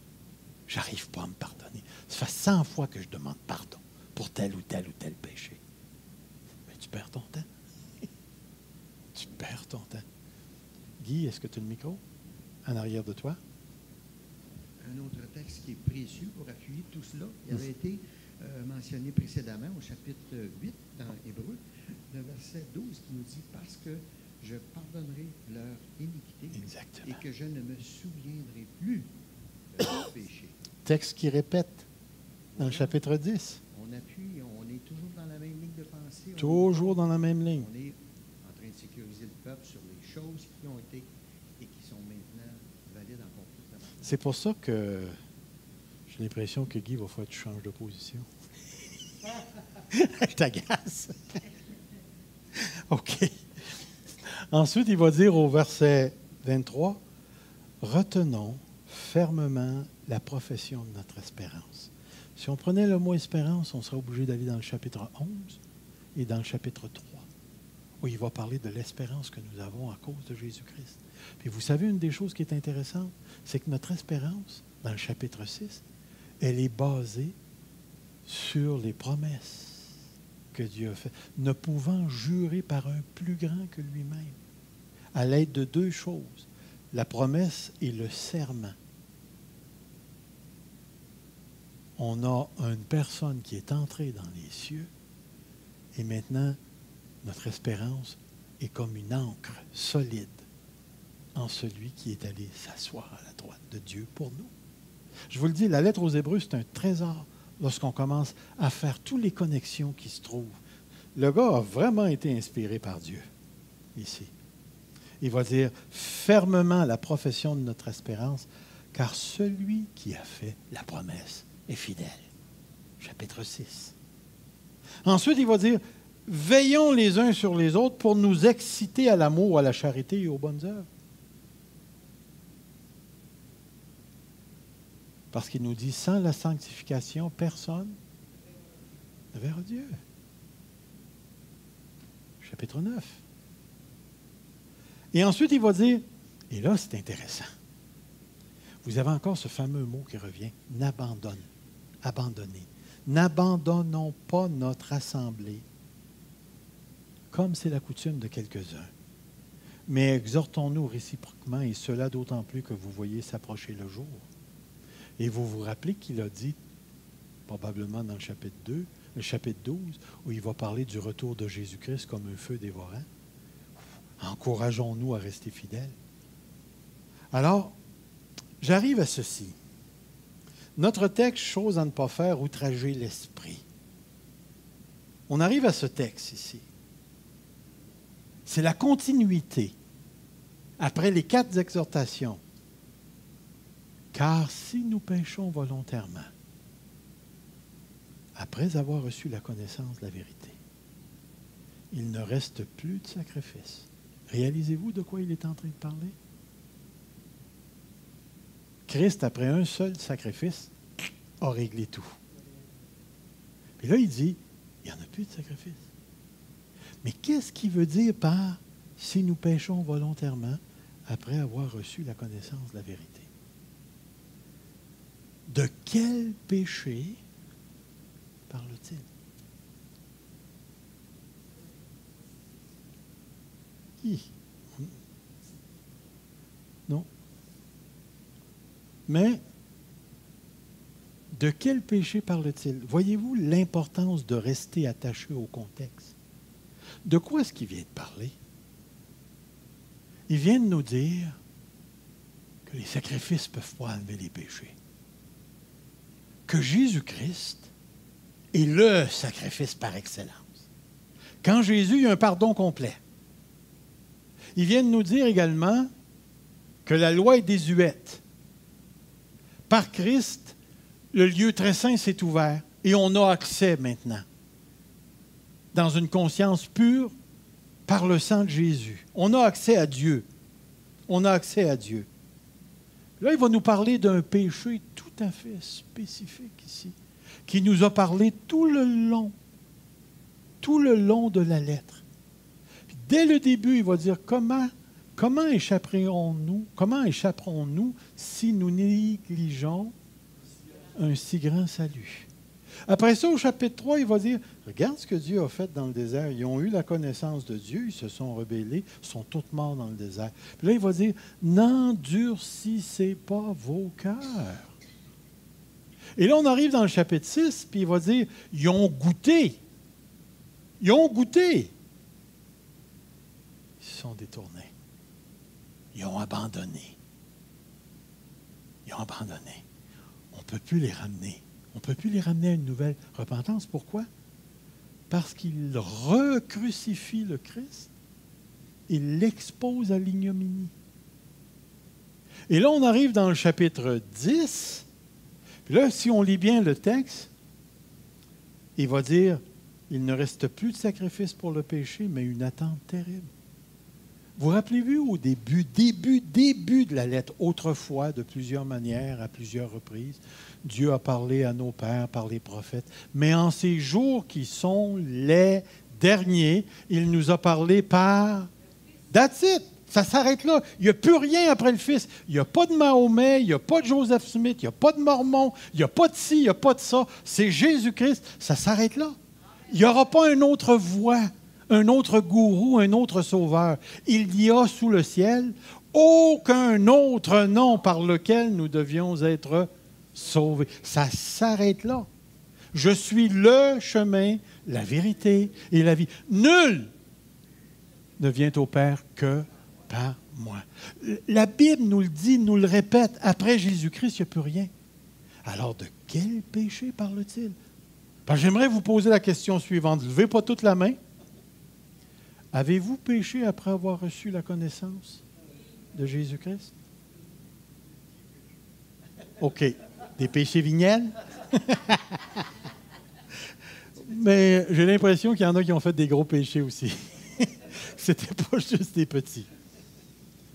J'arrive pas à me pardonner. Ça fait 100 fois que je demande pardon pour tel ou tel péché. » Mais tu perds ton temps. Tu perds ton temps. Guy, est-ce que tu as le micro en arrière de toi? Un autre texte qui est précieux pour appuyer tout cela, il avait été mentionné précédemment au chapitre 8 dans Hébreux, le verset 12 qui nous dit « Parce que je pardonnerai leur iniquité Exactement. et que je ne me souviendrai plus de leur péché. » Texte qui répète dans le chapitre 10. On appuie, on est toujours dans la même ligne de pensée. Toujours dans la même ligne. On est en train de sécuriser le peuple sur les choses qui ont été et qui sont maintenant valides encore plus. C'est pour ça que j'ai l'impression que Guy va falloir que tu changes de position. Je t'agace. OK. Ensuite, il va dire au verset 23, « Retenons fermement la profession de notre espérance. » Si on prenait le mot espérance, on serait obligé d'aller dans le chapitre 11 et dans le chapitre 3, où il va parler de l'espérance que nous avons à cause de Jésus-Christ. Puis vous savez, une des choses qui est intéressante, c'est que notre espérance, dans le chapitre 6, elle est basée sur les promesses que Dieu a faites, ne pouvant jurer par un plus grand que lui-même, à l'aide de 2 choses, la promesse et le serment. on a une personne qui est entrée dans les cieux et maintenant, notre espérance est comme une ancre solide en celui qui est allé s'asseoir à la droite de Dieu pour nous. Je vous le dis, la lettre aux Hébreux, c'est un trésor lorsqu'on commence à faire toutes les connexions qui se trouvent. Le gars a vraiment été inspiré par Dieu, ici. Il va dire fermement la profession de notre espérance, car celui qui a fait la promesse est fidèle. Chapitre 6. Ensuite, il va dire veillons les uns sur les autres pour nous exciter à l'amour, à la charité et aux bonnes œuvres. Parce qu'il nous dit, sans la sanctification, personne ne verra Dieu. Chapitre 9. Et ensuite, il va dire, et là, c'est intéressant. Vous avez encore ce fameux mot qui revient, n'abandonne, abandonner. N'abandonnons pas notre assemblée, comme c'est la coutume de quelques-uns. Mais exhortons-nous réciproquement, et cela d'autant plus que vous voyez s'approcher le jour. Et vous vous rappelez qu'il a dit, probablement dans le chapitre 2, le chapitre 12, où il va parler du retour de Jésus-Christ comme un feu dévorant. Encourageons-nous à rester fidèles. Alors, j'arrive à ceci. Notre texte, chose à ne pas faire, outrager l'esprit. On arrive à ce texte ici. C'est la continuité. Après les 4 exhortations. Car si nous péchons volontairement, après avoir reçu la connaissance de la vérité, il ne reste plus de sacrifice. Réalisez-vous de quoi il est en train de parler? Christ, après un seul sacrifice, a réglé tout. Puis là, il dit, il n'y en a plus de sacrifice. Mais qu'est-ce qu'il veut dire par « si nous péchons volontairement après avoir reçu la connaissance de la vérité » ? De quel péché parle-t-il? Non. Mais, de quel péché parle-t-il? Voyez-vous l'importance de rester attaché au contexte? De quoi est-ce qu'il vient de parler? Il vient de nous dire que les sacrifices ne peuvent pas enlever les péchés. Que Jésus-Christ est le sacrifice par excellence. Quand Jésus, il y a un pardon complet. Il vient de nous dire également que la loi est désuète. Par Christ, le lieu très saint s'est ouvert et on a accès maintenant dans une conscience pure par le sang de Jésus. On a accès à Dieu. On a accès à Dieu. Là, il va nous parler d'un péché tout à fait spécifique ici, qui nous a parlé tout le long de la lettre. Puis dès le début, il va dire comment échapperons-nous si nous négligeons un si grand salut. Après ça, au chapitre 3, il va dire, regarde ce que Dieu a fait dans le désert. Ils ont eu la connaissance de Dieu, ils se sont rebellés, sont tous morts dans le désert. Puis là, il va dire, n'endurcissez pas vos cœurs. Et là, on arrive dans le chapitre 6, puis il va dire, ils ont goûté. Ils ont goûté. Ils se sont détournés. Ils ont abandonné. Ils ont abandonné. On ne peut plus les ramener. On ne peut plus les ramener à une nouvelle repentance. Pourquoi? Parce qu'ils recrucifient le Christ. Ils l'exposent à l'ignominie. Et là, on arrive dans le chapitre 10. Puis là, si on lit bien le texte, il va dire, il ne reste plus de sacrifice pour le péché, mais une attente terrible. Vous rappelez-vous au début de la lettre, autrefois, de plusieurs manières, à plusieurs reprises, Dieu a parlé à nos pères par les prophètes, mais en ces jours qui sont les derniers, il nous a parlé par... That's it! Ça s'arrête là. Il n'y a plus rien après le Fils. Il n'y a pas de Mahomet, il n'y a pas de Joseph Smith, il n'y a pas de Mormon, il n'y a pas de ci, il n'y a pas de ça. C'est Jésus-Christ. Ça s'arrête là. Il n'y aura pas une autre voie, un autre gourou, un autre sauveur. Il n'y a sous le ciel aucun autre nom par lequel nous devions être sauver. Ça s'arrête là. Je suis le chemin, la vérité et la vie. Nul ne vient au Père que par moi. La Bible nous le dit, nous le répète. Après Jésus-Christ, il n'y a plus rien. Alors, de quel péché parle-t-il? Ben, j'aimerais vous poser la question suivante. Levez pas toute la main. Avez-vous péché après avoir reçu la connaissance de Jésus-Christ? OK. Des péchés veniels? Mais j'ai l'impression qu'il y en a qui ont fait des gros péchés aussi. C'était pas juste des petits.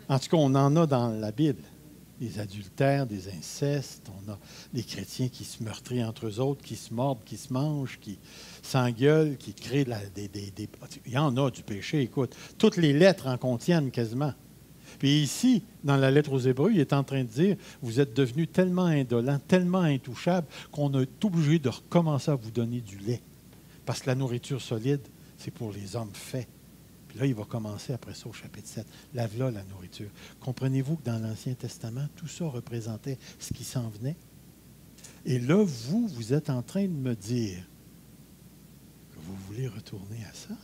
En tout cas, on en a dans la Bible. Des adultères, des incestes. On a des chrétiens qui se meurtrient entre eux autres, qui se mordent, qui se mangent, qui s'engueulent, qui créent des... Il y en a du péché, écoute. Toutes les lettres en contiennent quasiment. Puis ici, dans la lettre aux Hébreux, il est en train de dire, vous êtes devenus tellement indolents, tellement intouchables, qu'on est obligé de recommencer à vous donner du lait. Parce que la nourriture solide, c'est pour les hommes faits. Puis là, il va commencer après ça au chapitre 7. Lave-là la nourriture. Comprenez-vous que dans l'Ancien Testament, tout ça représentait ce qui s'en venait? Et là, vous êtes en train de me dire que vous voulez retourner à ça?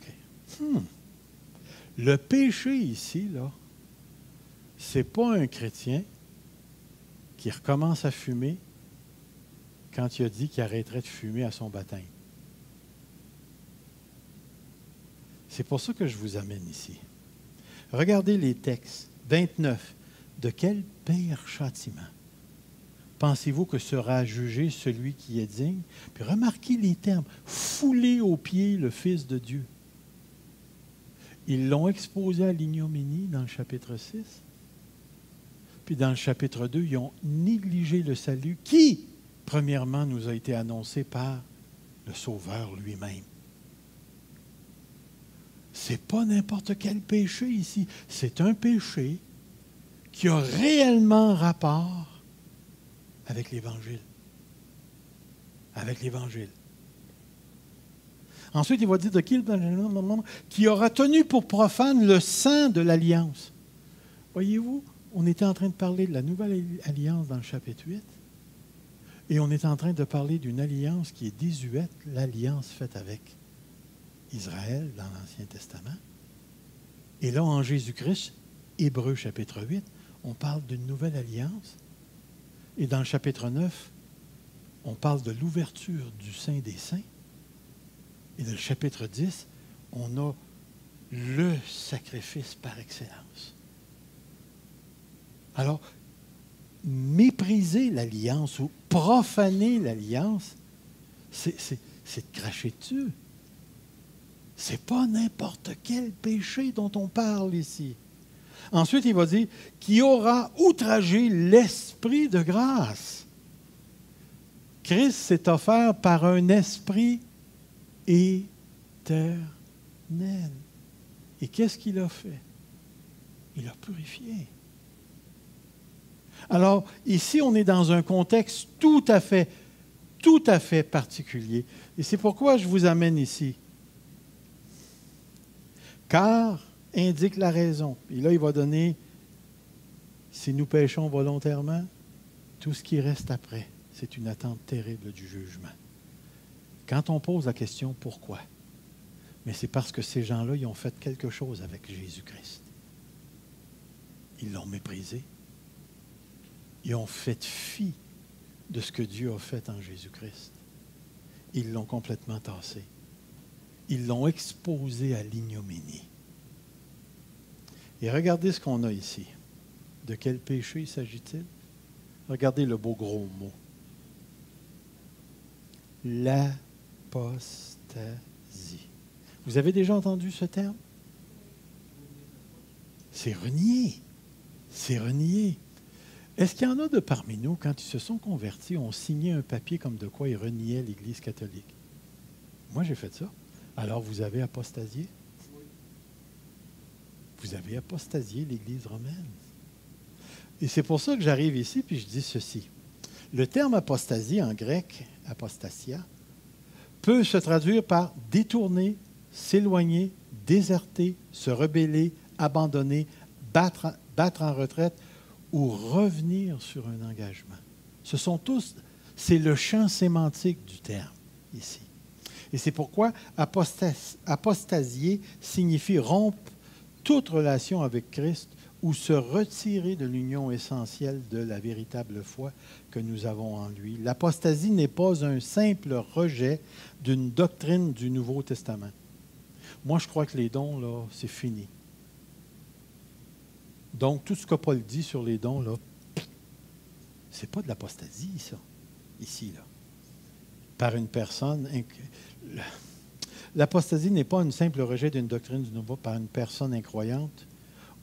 OK. Le péché ici, là, c'est pas un chrétien qui recommence à fumer quand il a dit qu'il arrêterait de fumer à son baptême. C'est pour ça que je vous amène ici. Regardez les textes. 29. De quel pire châtiment pensez-vous que sera jugé celui qui est digne? Puis remarquez les termes. Fouler aux pieds le Fils de Dieu. Ils l'ont exposé à l'ignominie dans le chapitre 6. Puis dans le chapitre 2, ils ont négligé le salut qui, premièrement, nous a été annoncé par le Sauveur lui-même. Ce n'est pas n'importe quel péché ici. C'est un péché qui a réellement rapport avec l'Évangile. Avec l'Évangile. Ensuite, il va dire de qui aura tenu pour profane le sang de l'Alliance. Voyez-vous, on était en train de parler de la nouvelle alliance dans le chapitre 8, et on est en train de parler d'une alliance qui est désuète, l'alliance faite avec Israël dans l'Ancien Testament. Et là, en Jésus-Christ, Hébreux chapitre 8, on parle d'une nouvelle alliance. Et dans le chapitre 9, on parle de l'ouverture du Saint des Saints. Et dans le chapitre 10, on a le sacrifice par excellence. Alors, mépriser l'alliance ou profaner l'alliance, c'est de cracher dessus. Ce n'est pas n'importe quel péché dont on parle ici. Ensuite, il va dire qui aura outragé l'esprit de grâce. Christ s'est offert par un esprit éternel. Et qu'est-ce qu'il a fait? Il a purifié. Alors, ici, on est dans un contexte tout à fait particulier. Et c'est pourquoi je vous amène ici. Car indique la raison. Et là, il va donner, si nous péchons volontairement, tout ce qui reste après, c'est une attente terrible du jugement. Quand on pose la question, pourquoi? Mais c'est parce que ces gens-là, ils ont fait quelque chose avec Jésus-Christ. Ils l'ont méprisé. Ils ont fait fi de ce que Dieu a fait en Jésus-Christ. Ils l'ont complètement tassé. Ils l'ont exposé à l'ignominie. Et regardez ce qu'on a ici. De quel péché s'agit-il? Regardez le beau gros mot. L'apostasie. Vous avez déjà entendu ce terme? C'est renier. C'est renier. Est-ce qu'il y en a de parmi nous, quand ils se sont convertis, ont signé un papier comme de quoi ils reniaient l'Église catholique? Moi, j'ai fait ça. Alors, vous avez apostasié? Vous avez apostasié l'Église romaine. Et c'est pour ça que j'arrive ici, puis je dis ceci. Le terme apostasie en grec, apostasia, peut se traduire par détourner, s'éloigner, déserter, se rebeller, abandonner, battre battre en retraite ou revenir sur un engagement. C'est le champ sémantique du terme ici. Et c'est pourquoi apostasier signifie rompre toute relation avec Christ ou se retirer de l'union essentielle de la véritable foi que nous avons en lui. L'apostasie n'est pas un simple rejet d'une doctrine du Nouveau Testament. Moi, je crois que les dons, là, c'est fini. Donc, tout ce que Paul dit sur les dons, là, c'est pas de l'apostasie, ça, ici, là. Par une personne. L'apostasie n'est pas un simple rejet d'une doctrine du Nouveau par une personne incroyante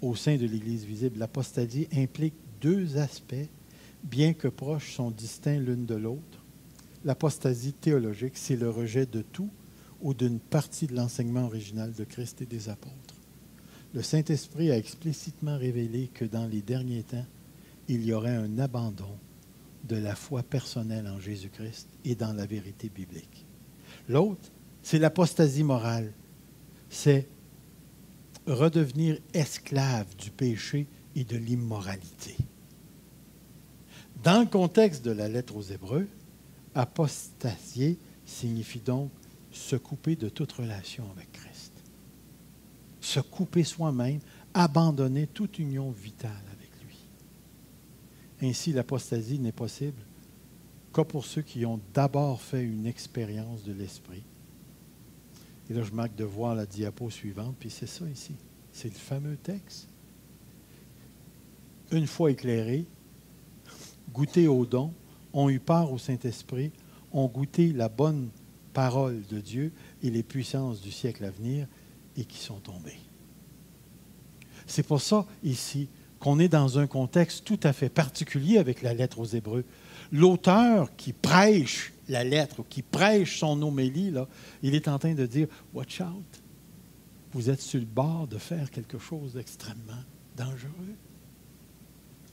au sein de l'Église visible. L'apostasie implique deux aspects, bien que proches, sont distincts l'une de l'autre. L'apostasie théologique, c'est le rejet de tout ou d'une partie de l'enseignement original de Christ et des apôtres. Le Saint-Esprit a explicitement révélé que dans les derniers temps, il y aurait un abandon de la foi personnelle en Jésus-Christ et dans la vérité biblique. L'autre, c'est l'apostasie morale. C'est redevenir esclave du péché et de l'immoralité. Dans le contexte de la lettre aux Hébreux, apostasier signifie donc se couper de toute relation avec Christ. Se couper soi-même, abandonner toute union vitale avec lui. Ainsi, l'apostasie n'est possible que pour ceux qui ont d'abord fait une expérience de l'Esprit. Et là, je manque de voir la diapo suivante, puis c'est ça ici. C'est le fameux texte. Une fois éclairés, goûté au don, ont eu part au Saint-Esprit, ont goûté la bonne parole de Dieu et les puissances du siècle à venir et qui sont tombés. C'est pour ça, ici, qu'on est dans un contexte tout à fait particulier avec la lettre aux Hébreux. L'auteur qui prêche la lettre, qui prêche son homélie, là, il est en train de dire « Watch out! Vous êtes sur le bord de faire quelque chose d'extrêmement dangereux.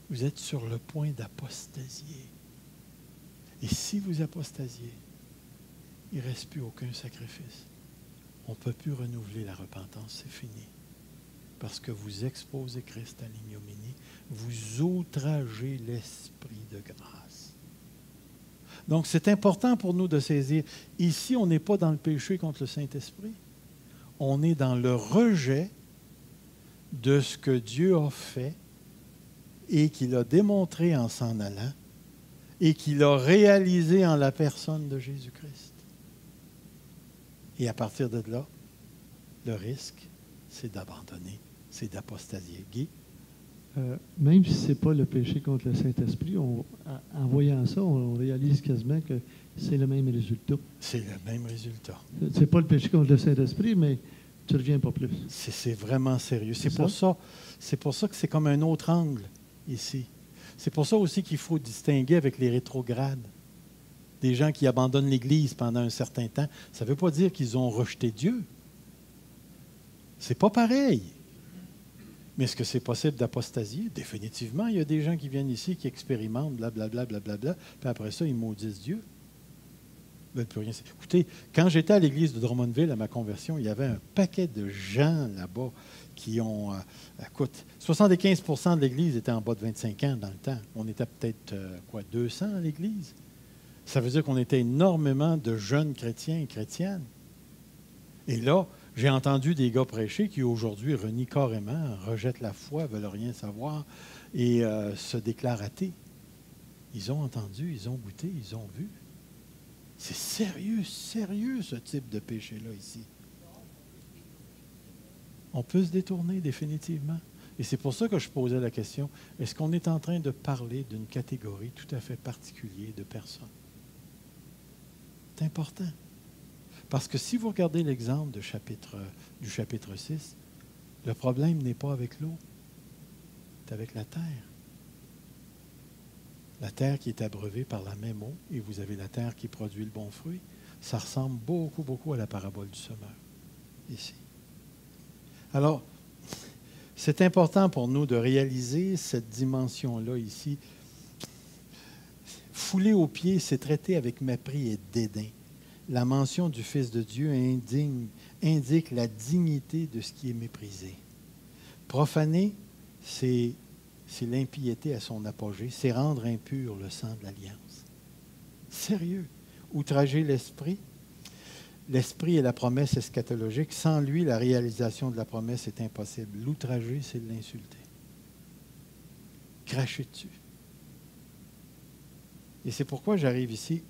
Vous êtes sur le point d'apostasier. Et si vous apostasiez, il ne reste plus aucun sacrifice. On ne peut plus renouveler la repentance, c'est fini. Parce que vous exposez Christ à l'ignominie, vous outragez l'Esprit de grâce. Donc, c'est important pour nous de saisir. Ici, on n'est pas dans le péché contre le Saint-Esprit. On est dans le rejet de ce que Dieu a fait et qu'il a démontré en s'en allant et qu'il a réalisé en la personne de Jésus-Christ. Et à partir de là, le risque, c'est d'abandonner, c'est d'apostasier. Guy? Même si ce n'est pas le péché contre le Saint-Esprit, en voyant ça, on réalise quasiment que c'est le même résultat. C'est le même résultat. Ce n'est pas le péché contre le Saint-Esprit, mais tu ne reviens pas plus. C'est vraiment sérieux. C'est pour ça que c'est comme un autre angle ici. C'est pour ça aussi qu'il faut distinguer avec les rétrogrades. Des gens qui abandonnent l'Église pendant un certain temps, ça ne veut pas dire qu'ils ont rejeté Dieu. C'est pas pareil. Mais est-ce que c'est possible d'apostasier? Définitivement, il y a des gens qui viennent ici, qui expérimentent, blablabla, blablabla, puis après ça, ils maudissent Dieu. Ils ne veulent plus rien. Écoutez, quand j'étais à l'église de Drummondville, à ma conversion, il y avait un paquet de gens là-bas qui ont... écoute, 75% de l'église était en bas de 25 ans dans le temps. On était peut-être, 200 à l'église. Ça veut dire qu'on était énormément de jeunes chrétiens et chrétiennes. Et là, j'ai entendu des gars prêcher qui aujourd'hui renient carrément, rejettent la foi, ne veulent rien savoir et se déclarent athées. Ils ont entendu, ils ont goûté, ils ont vu. C'est sérieux, sérieux ce type de péché-là ici. On peut se détourner définitivement. Et c'est pour ça que je posais la question, est-ce qu'on est en train de parler d'une catégorie tout à fait particulière de personnes? C'est important. Parce que si vous regardez l'exemple du chapitre 6, le problème n'est pas avec l'eau, c'est avec la terre. La terre qui est abreuvée par la même eau, et vous avez la terre qui produit le bon fruit, ça ressemble beaucoup, beaucoup à la parabole du semeur, ici. Alors, c'est important pour nous de réaliser cette dimension-là ici. Fouler aux pieds, c'est traiter avec mépris et dédain. La mention du Fils de Dieu indique la dignité de ce qui est méprisé. Profaner, c'est c'est l'impiété à son apogée, c'est rendre impur le sang de l'alliance. Sérieux. Outrager l'esprit. L'esprit est la promesse eschatologique. Sans lui, la réalisation de la promesse est impossible. L'outrager, c'est de l'insulter. Cracher dessus. Et c'est pourquoi j'arrive ici.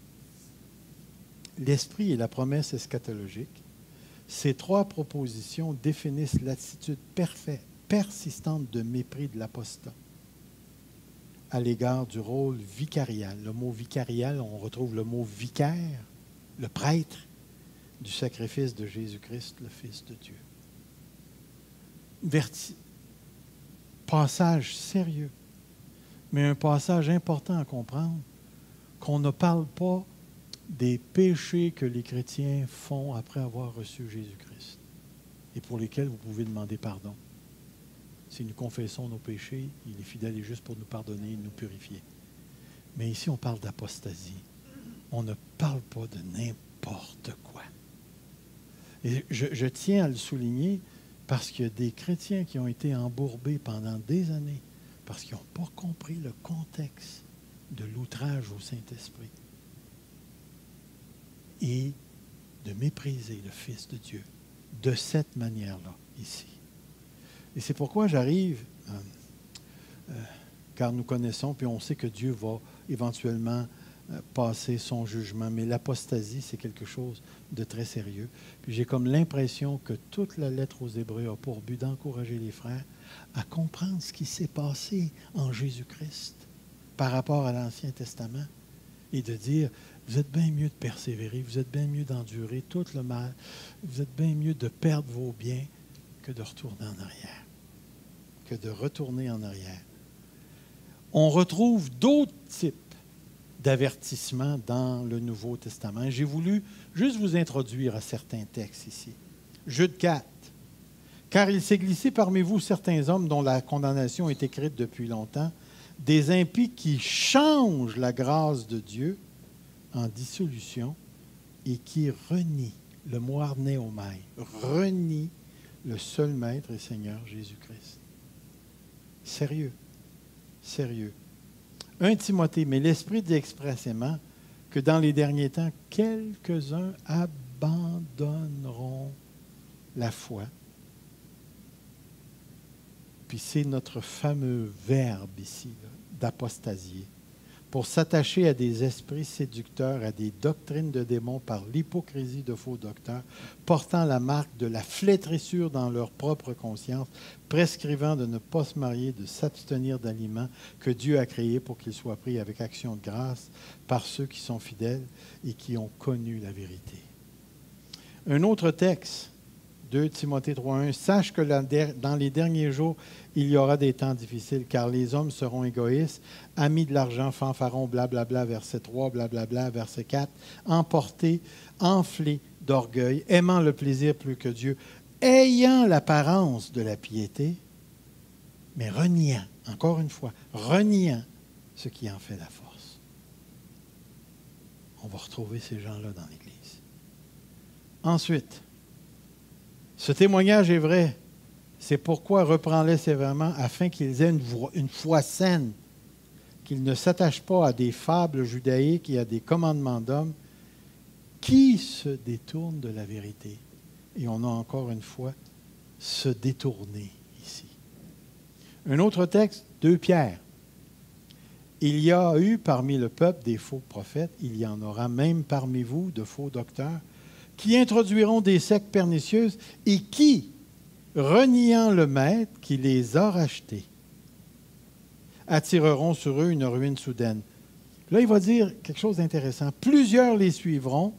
L'esprit et la promesse eschatologique, ces trois propositions définissent l'attitude persistante de mépris de l'apostat à l'égard du rôle vicarial. Le mot vicarial, on retrouve le mot vicaire, le prêtre du sacrifice de Jésus-Christ, le Fils de Dieu. Passage sérieux, mais un passage important à comprendre, qu'on ne parle pas des péchés que les chrétiens font après avoir reçu Jésus-Christ et pour lesquels vous pouvez demander pardon. Si nous confessons nos péchés, il est fidèle et juste pour nous pardonner et nous purifier. Mais ici, on parle d'apostasie. On ne parle pas de n'importe quoi. Et je tiens à le souligner parce qu'il y a des chrétiens qui ont été embourbés pendant des années parce qu'ils n'ont pas compris le contexte de l'outrage au Saint-Esprit et de mépriser le Fils de Dieu de cette manière-là, ici. Et c'est pourquoi j'arrive, car nous connaissons, puis on sait que Dieu va éventuellement passer son jugement, mais l'apostasie, c'est quelque chose de très sérieux. Puis j'ai comme l'impression que toute la lettre aux Hébreux a pour but d'encourager les frères à comprendre ce qui s'est passé en Jésus-Christ par rapport à l'Ancien Testament et de dire, vous êtes bien mieux de persévérer, vous êtes bien mieux d'endurer tout le mal, vous êtes bien mieux de perdre vos biens que de retourner en arrière. Que de retourner en arrière. On retrouve d'autres types d'avertissements dans le Nouveau Testament. J'ai voulu juste vous introduire à certains textes ici. Jude 4. Car il s'est glissé parmi vous certains hommes dont la condamnation est écrite depuis longtemps, des impies qui changent la grâce de Dieu en dissolution et qui renient, le mot arnéomai, renient le seul Maître et Seigneur Jésus-Christ. Sérieux, sérieux. 1 Timothée, mais l'Esprit dit expressément que dans les derniers temps, quelques-uns abandonneront la foi. Puis c'est notre fameux verbe ici, d'apostasier, pour s'attacher à des esprits séducteurs, à des doctrines de démons par l'hypocrisie de faux docteurs, portant la marque de la flétrissure dans leur propre conscience, prescrivant de ne pas se marier, de s'abstenir d'aliments que Dieu a créés pour qu'ils soient pris avec action de grâce par ceux qui sont fidèles et qui ont connu la vérité. Un autre texte, 2 Timothée 3.1, « Sache que dans les derniers jours, il y aura des temps difficiles, car les hommes seront égoïstes, amis de l'argent, fanfarons, blablabla, verset 3, blablabla, verset 4, emportés, enflés d'orgueil, aimant le plaisir plus que Dieu, ayant l'apparence de la piété, mais reniant, encore une fois, reniant ce qui en fait la force. » On va retrouver ces gens-là dans l'Église. Ensuite, ce témoignage est vrai. C'est pourquoi reprends-les sévèrement afin qu'ils aient une foi saine, qu'ils ne s'attachent pas à des fables judaïques et à des commandements d'hommes qui se détournent de la vérité. Et on a encore une fois se détourner ici. Un autre texte, 2 Pierre. Il y a eu parmi le peuple des faux prophètes, il y en aura même parmi vous de faux docteurs, qui introduiront des sectes pernicieuses et qui, reniant le Maître qui les a rachetés, attireront sur eux une ruine soudaine. Là, il va dire quelque chose d'intéressant. Plusieurs les suivront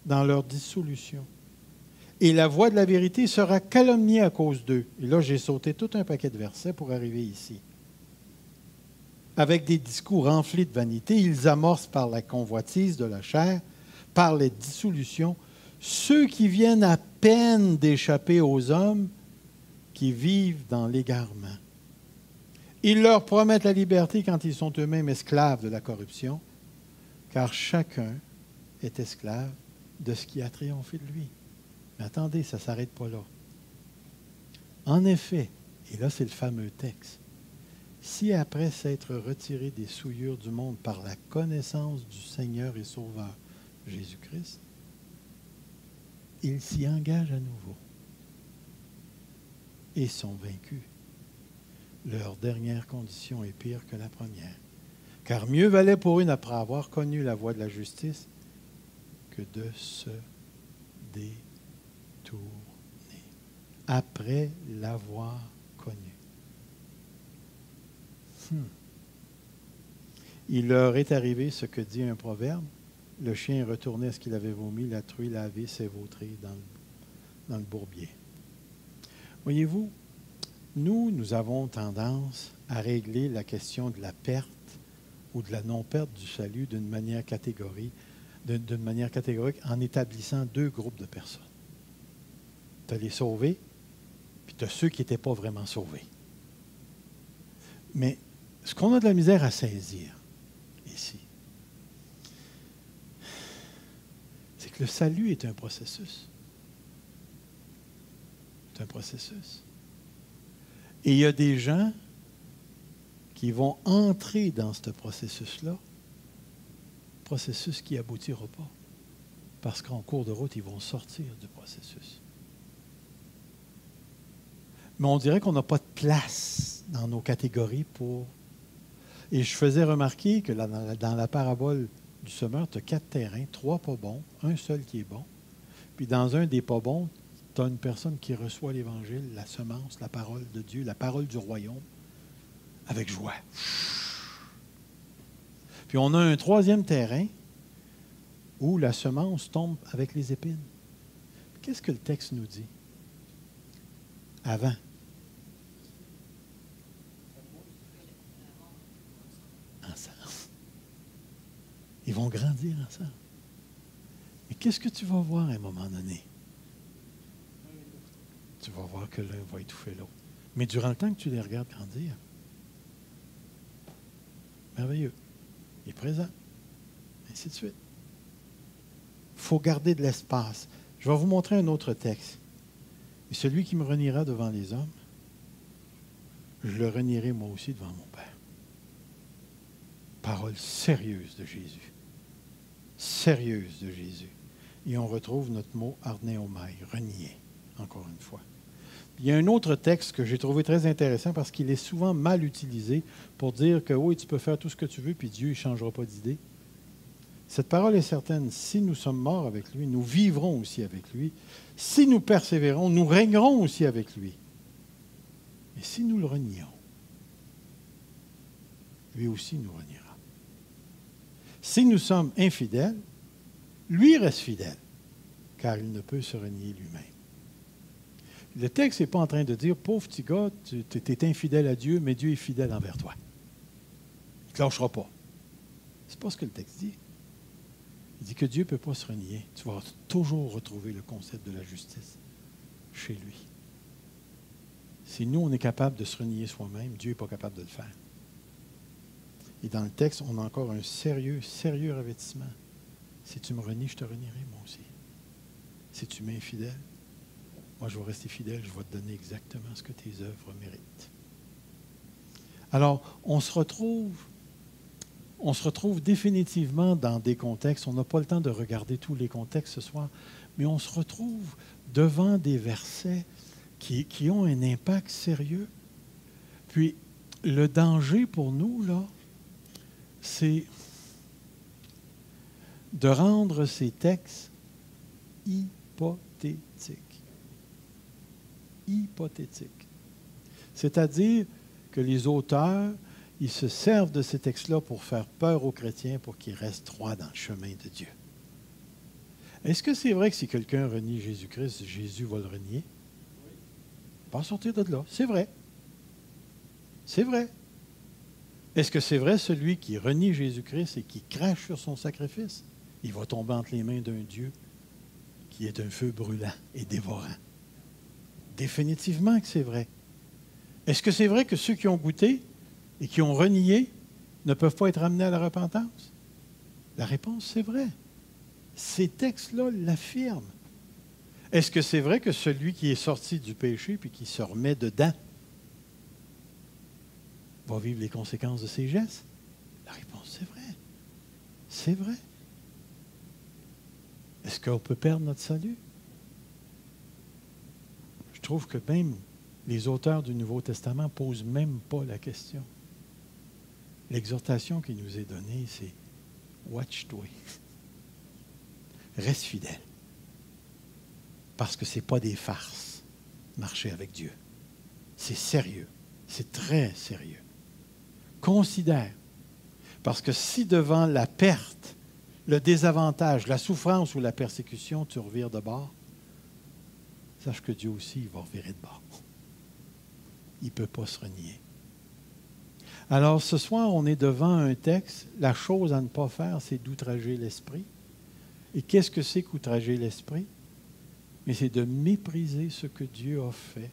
dans leur dissolution. Et la voix de la vérité sera calomniée à cause d'eux. Et là, j'ai sauté tout un paquet de versets pour arriver ici. Avec des discours enflés de vanité, ils amorcent par la convoitise de la chair, par les dissolutions, ceux qui viennent à peine d'échapper aux hommes qui vivent dans l'égarement. Ils leur promettent la liberté quand ils sont eux-mêmes esclaves de la corruption, car chacun est esclave de ce qui a triomphé de lui. Mais attendez, ça ne s'arrête pas là. En effet, et là c'est le fameux texte, si après s'être retiré des souillures du monde par la connaissance du Seigneur et Sauveur Jésus-Christ, ils s'y engagent à nouveau et sont vaincus, leur dernière condition est pire que la première. Car mieux valait pour eux, après avoir connu la voie de la justice, que de se détourner, après l'avoir connue. Il leur est arrivé ce que dit un proverbe, le chien est retourné à ce qu'il avait vomi, la truie lavée s'est vautrée dans le bourbier. Voyez-vous, nous avons tendance à régler la question de la perte ou de la non-perte du salut d'une manière catégorique en établissant deux groupes de personnes. Tu as les sauvés, puis tu as ceux qui n'étaient pas vraiment sauvés. Mais ce qu'on a de la misère à saisir ici, c'est que le salut est un processus. C'est un processus. Et il y a des gens qui vont entrer dans ce processus-là, processus qui n'aboutira pas. Parce qu'en cours de route, ils vont sortir du processus. Mais on dirait qu'on n'a pas de place dans nos catégories pour... Et je faisais remarquer que dans la parabole du semeur, tu as 4 terrains, 3 pas bons, un seul qui est bon. Puis dans un des pas bons, tu as une personne qui reçoit l'Évangile, la semence, la parole de Dieu, la parole du royaume, avec joie. Puis on a un 3e terrain où la semence tombe avec les épines. Qu'est-ce que le texte nous dit? Avant. Ensemble. Ils vont grandir ensemble. Mais qu'est-ce que tu vas voir à un moment donné? Tu vas voir que l'un va étouffer l'autre. Mais durant le temps que tu les regardes grandir, merveilleux. Il est présent. Ainsi de suite. Il faut garder de l'espace. Je vais vous montrer un autre texte. Et celui qui me reniera devant les hommes, je le renierai moi aussi devant mon Père. Parole sérieuse de Jésus. Sérieuse de Jésus. Et on retrouve notre mot arneomai, renier, encore une fois. Il y a un autre texte que j'ai trouvé très intéressant parce qu'il est souvent mal utilisé pour dire que oui, tu peux faire tout ce que tu veux, puis Dieu ne changera pas d'idée. Cette parole est certaine. Si nous sommes morts avec lui, nous vivrons aussi avec lui. Si nous persévérons, nous régnerons aussi avec lui. Mais si nous le renions, lui aussi nous reniera. Si nous sommes infidèles, lui reste fidèle, car il ne peut se renier lui-même. Le texte n'est pas en train de dire, pauvre petit gars, tu es infidèle à Dieu, mais Dieu est fidèle envers toi. Il ne te lâchera pas. Ce n'est pas ce que le texte dit. Il dit que Dieu ne peut pas se renier. Tu vas toujours retrouver le concept de la justice chez lui. Si nous, on est capable de se renier soi-même, Dieu n'est pas capable de le faire. Et dans le texte, on a encore un sérieux avertissement. Si tu me renies, je te renierai moi aussi. Si tu m'es infidèle, moi je vais rester fidèle, je vais te donner exactement ce que tes œuvres méritent. Alors, on se retrouve définitivement dans des contextes, on n'a pas le temps de regarder tous les contextes ce soir, mais on se retrouve devant des versets qui ont un impact sérieux. Puis, le danger pour nous, là, c'est de rendre ces textes hypothétiques. Hypothétiques. C'est-à-dire que les auteurs, ils se servent de ces textes-là pour faire peur aux chrétiens pour qu'ils restent droits dans le chemin de Dieu. Est-ce que c'est vrai que si quelqu'un renie Jésus-Christ, Jésus va le renier? Pas sortir de là. C'est vrai. C'est vrai. Est-ce que c'est vrai celui qui renie Jésus-Christ et qui crache sur son sacrifice? Il va tomber entre les mains d'un Dieu qui est un feu brûlant et dévorant. Définitivement que c'est vrai. Est-ce que c'est vrai que ceux qui ont goûté et qui ont renié ne peuvent pas être amenés à la repentance? La réponse, c'est vrai. Ces textes-là l'affirment. Est-ce que c'est vrai que celui qui est sorti du péché puis qui se remet dedans va vivre les conséquences de ses gestes? La réponse, c'est vrai. C'est vrai. Est-ce qu'on peut perdre notre salut? Je trouve que même les auteurs du Nouveau Testament ne posent même pas la question. L'exhortation qui nous est donnée, c'est « Watch-toi ». Reste fidèle. Parce que ce n'est pas des farces, marcher avec Dieu. C'est sérieux. C'est très sérieux. Considère. Parce que si devant la perte, le désavantage, la souffrance ou la persécution, tu revires de bord, sache que Dieu aussi, il va revirer de bord. Il ne peut pas se renier. Alors, ce soir, on est devant un texte. La chose à ne pas faire, c'est d'outrager l'esprit. Et qu'est-ce que c'est qu'outrager l'esprit? Mais c'est de mépriser ce que Dieu a fait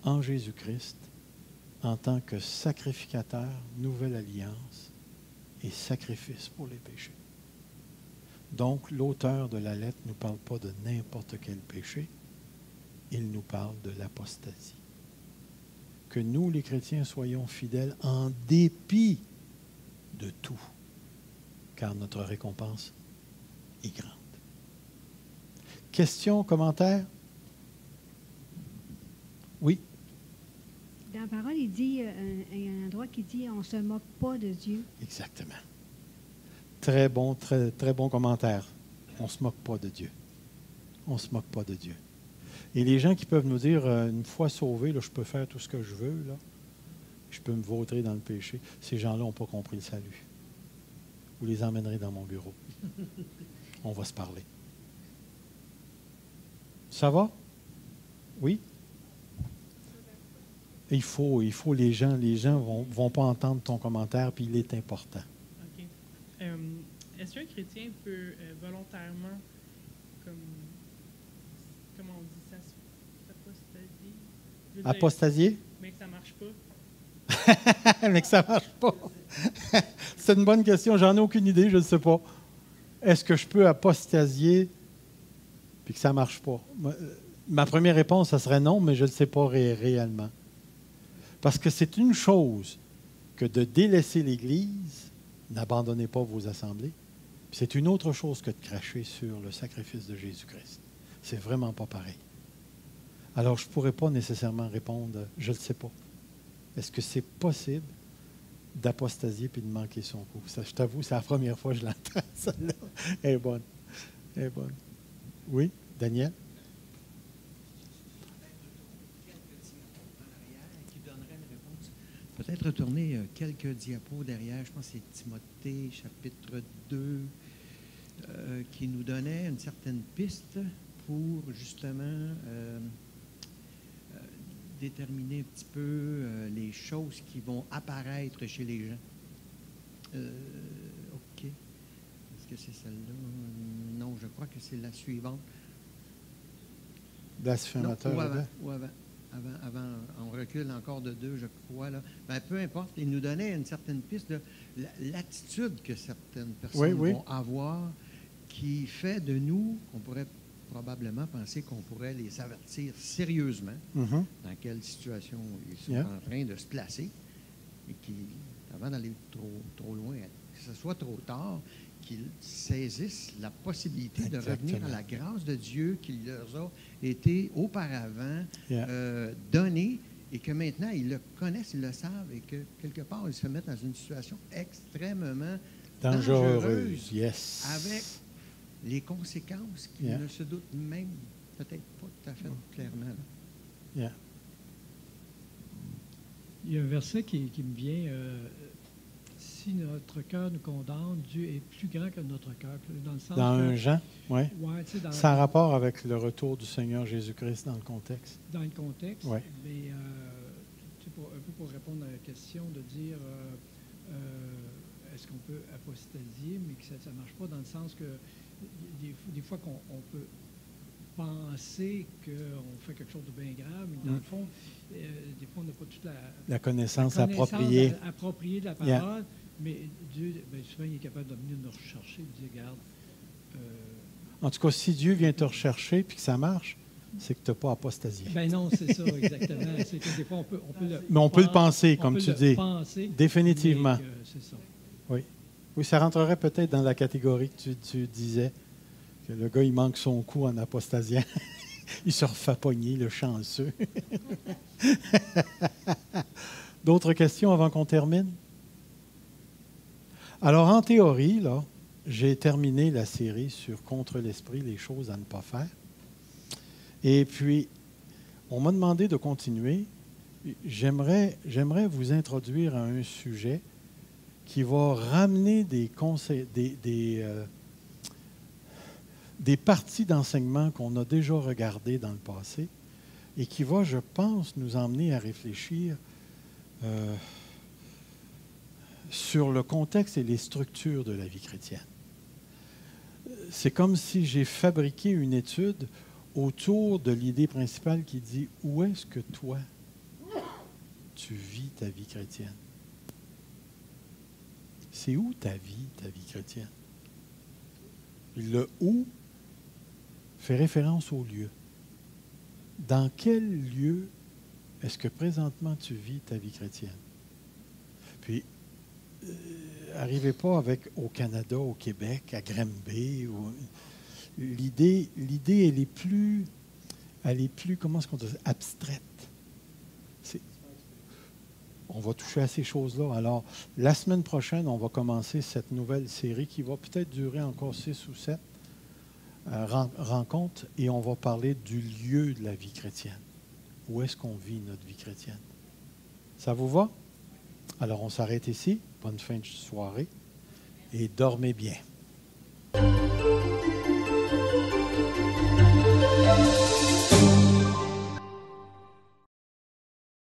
en Jésus-Christ en tant que sacrificateur, nouvelle alliance et sacrifice pour les péchés. Donc, l'auteur de la lettre ne nous parle pas de n'importe quel péché, il nous parle de l'apostasie. Que nous, les chrétiens, soyons fidèles en dépit de tout, car notre récompense est grande. Questions, commentaires? Oui. Dans la parole, il dit, il y a un endroit qui dit « on ne se moque pas de Dieu ». Exactement. Très bon commentaire. On ne se moque pas de Dieu. On ne se moque pas de Dieu. Et les gens qui peuvent nous dire, une fois sauvé, là, je peux faire tout ce que je veux, là, je peux me vautrer dans le péché, ces gens-là n'ont pas compris le salut. Vous les emmènerez dans mon bureau. On va se parler. Ça va? Oui? Il faut les gens vont pas entendre ton commentaire, puis il est important. OK. Est-ce qu'un chrétien peut volontairement, comment on dit ça, s'apostasier? Apostasier? Mais que ça ne marche pas. Mais que ça ne marche pas. C'est une bonne question, j'en ai aucune idée, je ne sais pas. Est-ce que je peux apostasier puis que ça ne marche pas? Ma première réponse, ça serait non, mais je ne le sais pas réellement. Parce que c'est une chose que de délaisser l'Église, n'abandonnez pas vos assemblées. Puis c'est une autre chose que de cracher sur le sacrifice de Jésus-Christ. C'est vraiment pas pareil. Alors, je ne pourrais pas nécessairement répondre, je ne le sais pas. Est-ce que c'est possible d'apostasier puis de manquer son coup? Ça, je t'avoue, c'est la première fois que je l'entends, celle-là. Elle est bonne. Elle est bonne. Oui, Daniel? Peut-être retourner quelques diapos derrière. Je pense que c'est Timothée, chapitre 2, qui nous donnait une certaine piste pour justement déterminer un petit peu les choses qui vont apparaître chez les gens. OK. Est-ce que c'est celle-là? Non, je crois que c'est la suivante. Blasphémateur. Ou avant. Avant, on recule encore de 2, je crois. Là. Ben, peu importe, il nous donnait une certaine piste de l'attitude que certaines personnes vont avoir qui fait de nous, on pourrait probablement penser qu'on pourrait les avertir sérieusement dans quelle situation ils sont en train de se placer et qui, avant d'aller trop loin, que ce soit trop tard, qu'ils saisissent la possibilité de revenir à la grâce de Dieu qui leur a été auparavant donnée et que maintenant ils le connaissent, ils le savent et que quelque part ils se mettent dans une situation extrêmement dangereuse avec les conséquences qu'ils ne se doutent même peut-être pas tout à fait clairement. Là. Il y a un verset qui me vient... si notre cœur nous condamne, Dieu est plus grand que notre cœur. Dans le sens dans un Jean, oui. C'est en rapport avec le retour du Seigneur Jésus-Christ dans le contexte. Dans le contexte, oui. Mais un peu pour répondre à la question de dire est-ce qu'on peut apostasier, mais que ça ne marche pas dans le sens que des fois qu'on peut penser qu'on fait quelque chose de bien grave, mais dans le fond, des fois on n'a pas toute la connaissance appropriée de la parole. Mais Dieu, souvent, il est capable de venir nous rechercher et de dire, regarde. En tout cas, si Dieu vient te rechercher et que ça marche, c'est que tu n'as pas apostasié. Ben non, c'est ça, exactement. C'est que des fois, Mais on peut le penser, comme on tu peut le dis. penser, Définitivement. mais que c'est ça. Oui. Oui, ça rentrerait peut-être dans la catégorie que tu disais, que le gars, il manque son coup en apostasiant. Il se refait pogner, le chanceux. D'autres questions avant qu'on termine? Alors, en théorie, là, j'ai terminé la série sur Contre l'esprit, les choses à ne pas faire. Et puis, on m'a demandé de continuer. J'aimerais vous introduire à un sujet qui va ramener des conseils, des parties d'enseignement qu'on a déjà regardées dans le passé et qui va, je pense, nous emmener à réfléchir sur le contexte et les structures de la vie chrétienne. C'est comme si j'ai fabriqué une étude autour de l'idée principale qui dit « Où est-ce que toi, tu vis ta vie chrétienne? » C'est où ta vie chrétienne? Le « où » fait référence au lieu. Dans quel lieu est-ce que présentement tu vis ta vie chrétienne? Puis, arrivez pas avec au Canada, au Québec, à Granby. L'idée, elle est plus, comment est-ce qu'on dit, abstraite. On va toucher à ces choses-là. Alors, la semaine prochaine, on va commencer cette nouvelle série qui va peut-être durer encore 6 ou 7 rencontres et on va parler du lieu de la vie chrétienne. Où est-ce qu'on vit notre vie chrétienne? Ça vous va? Alors, on s'arrête ici. Bonne fin de soirée et dormez bien.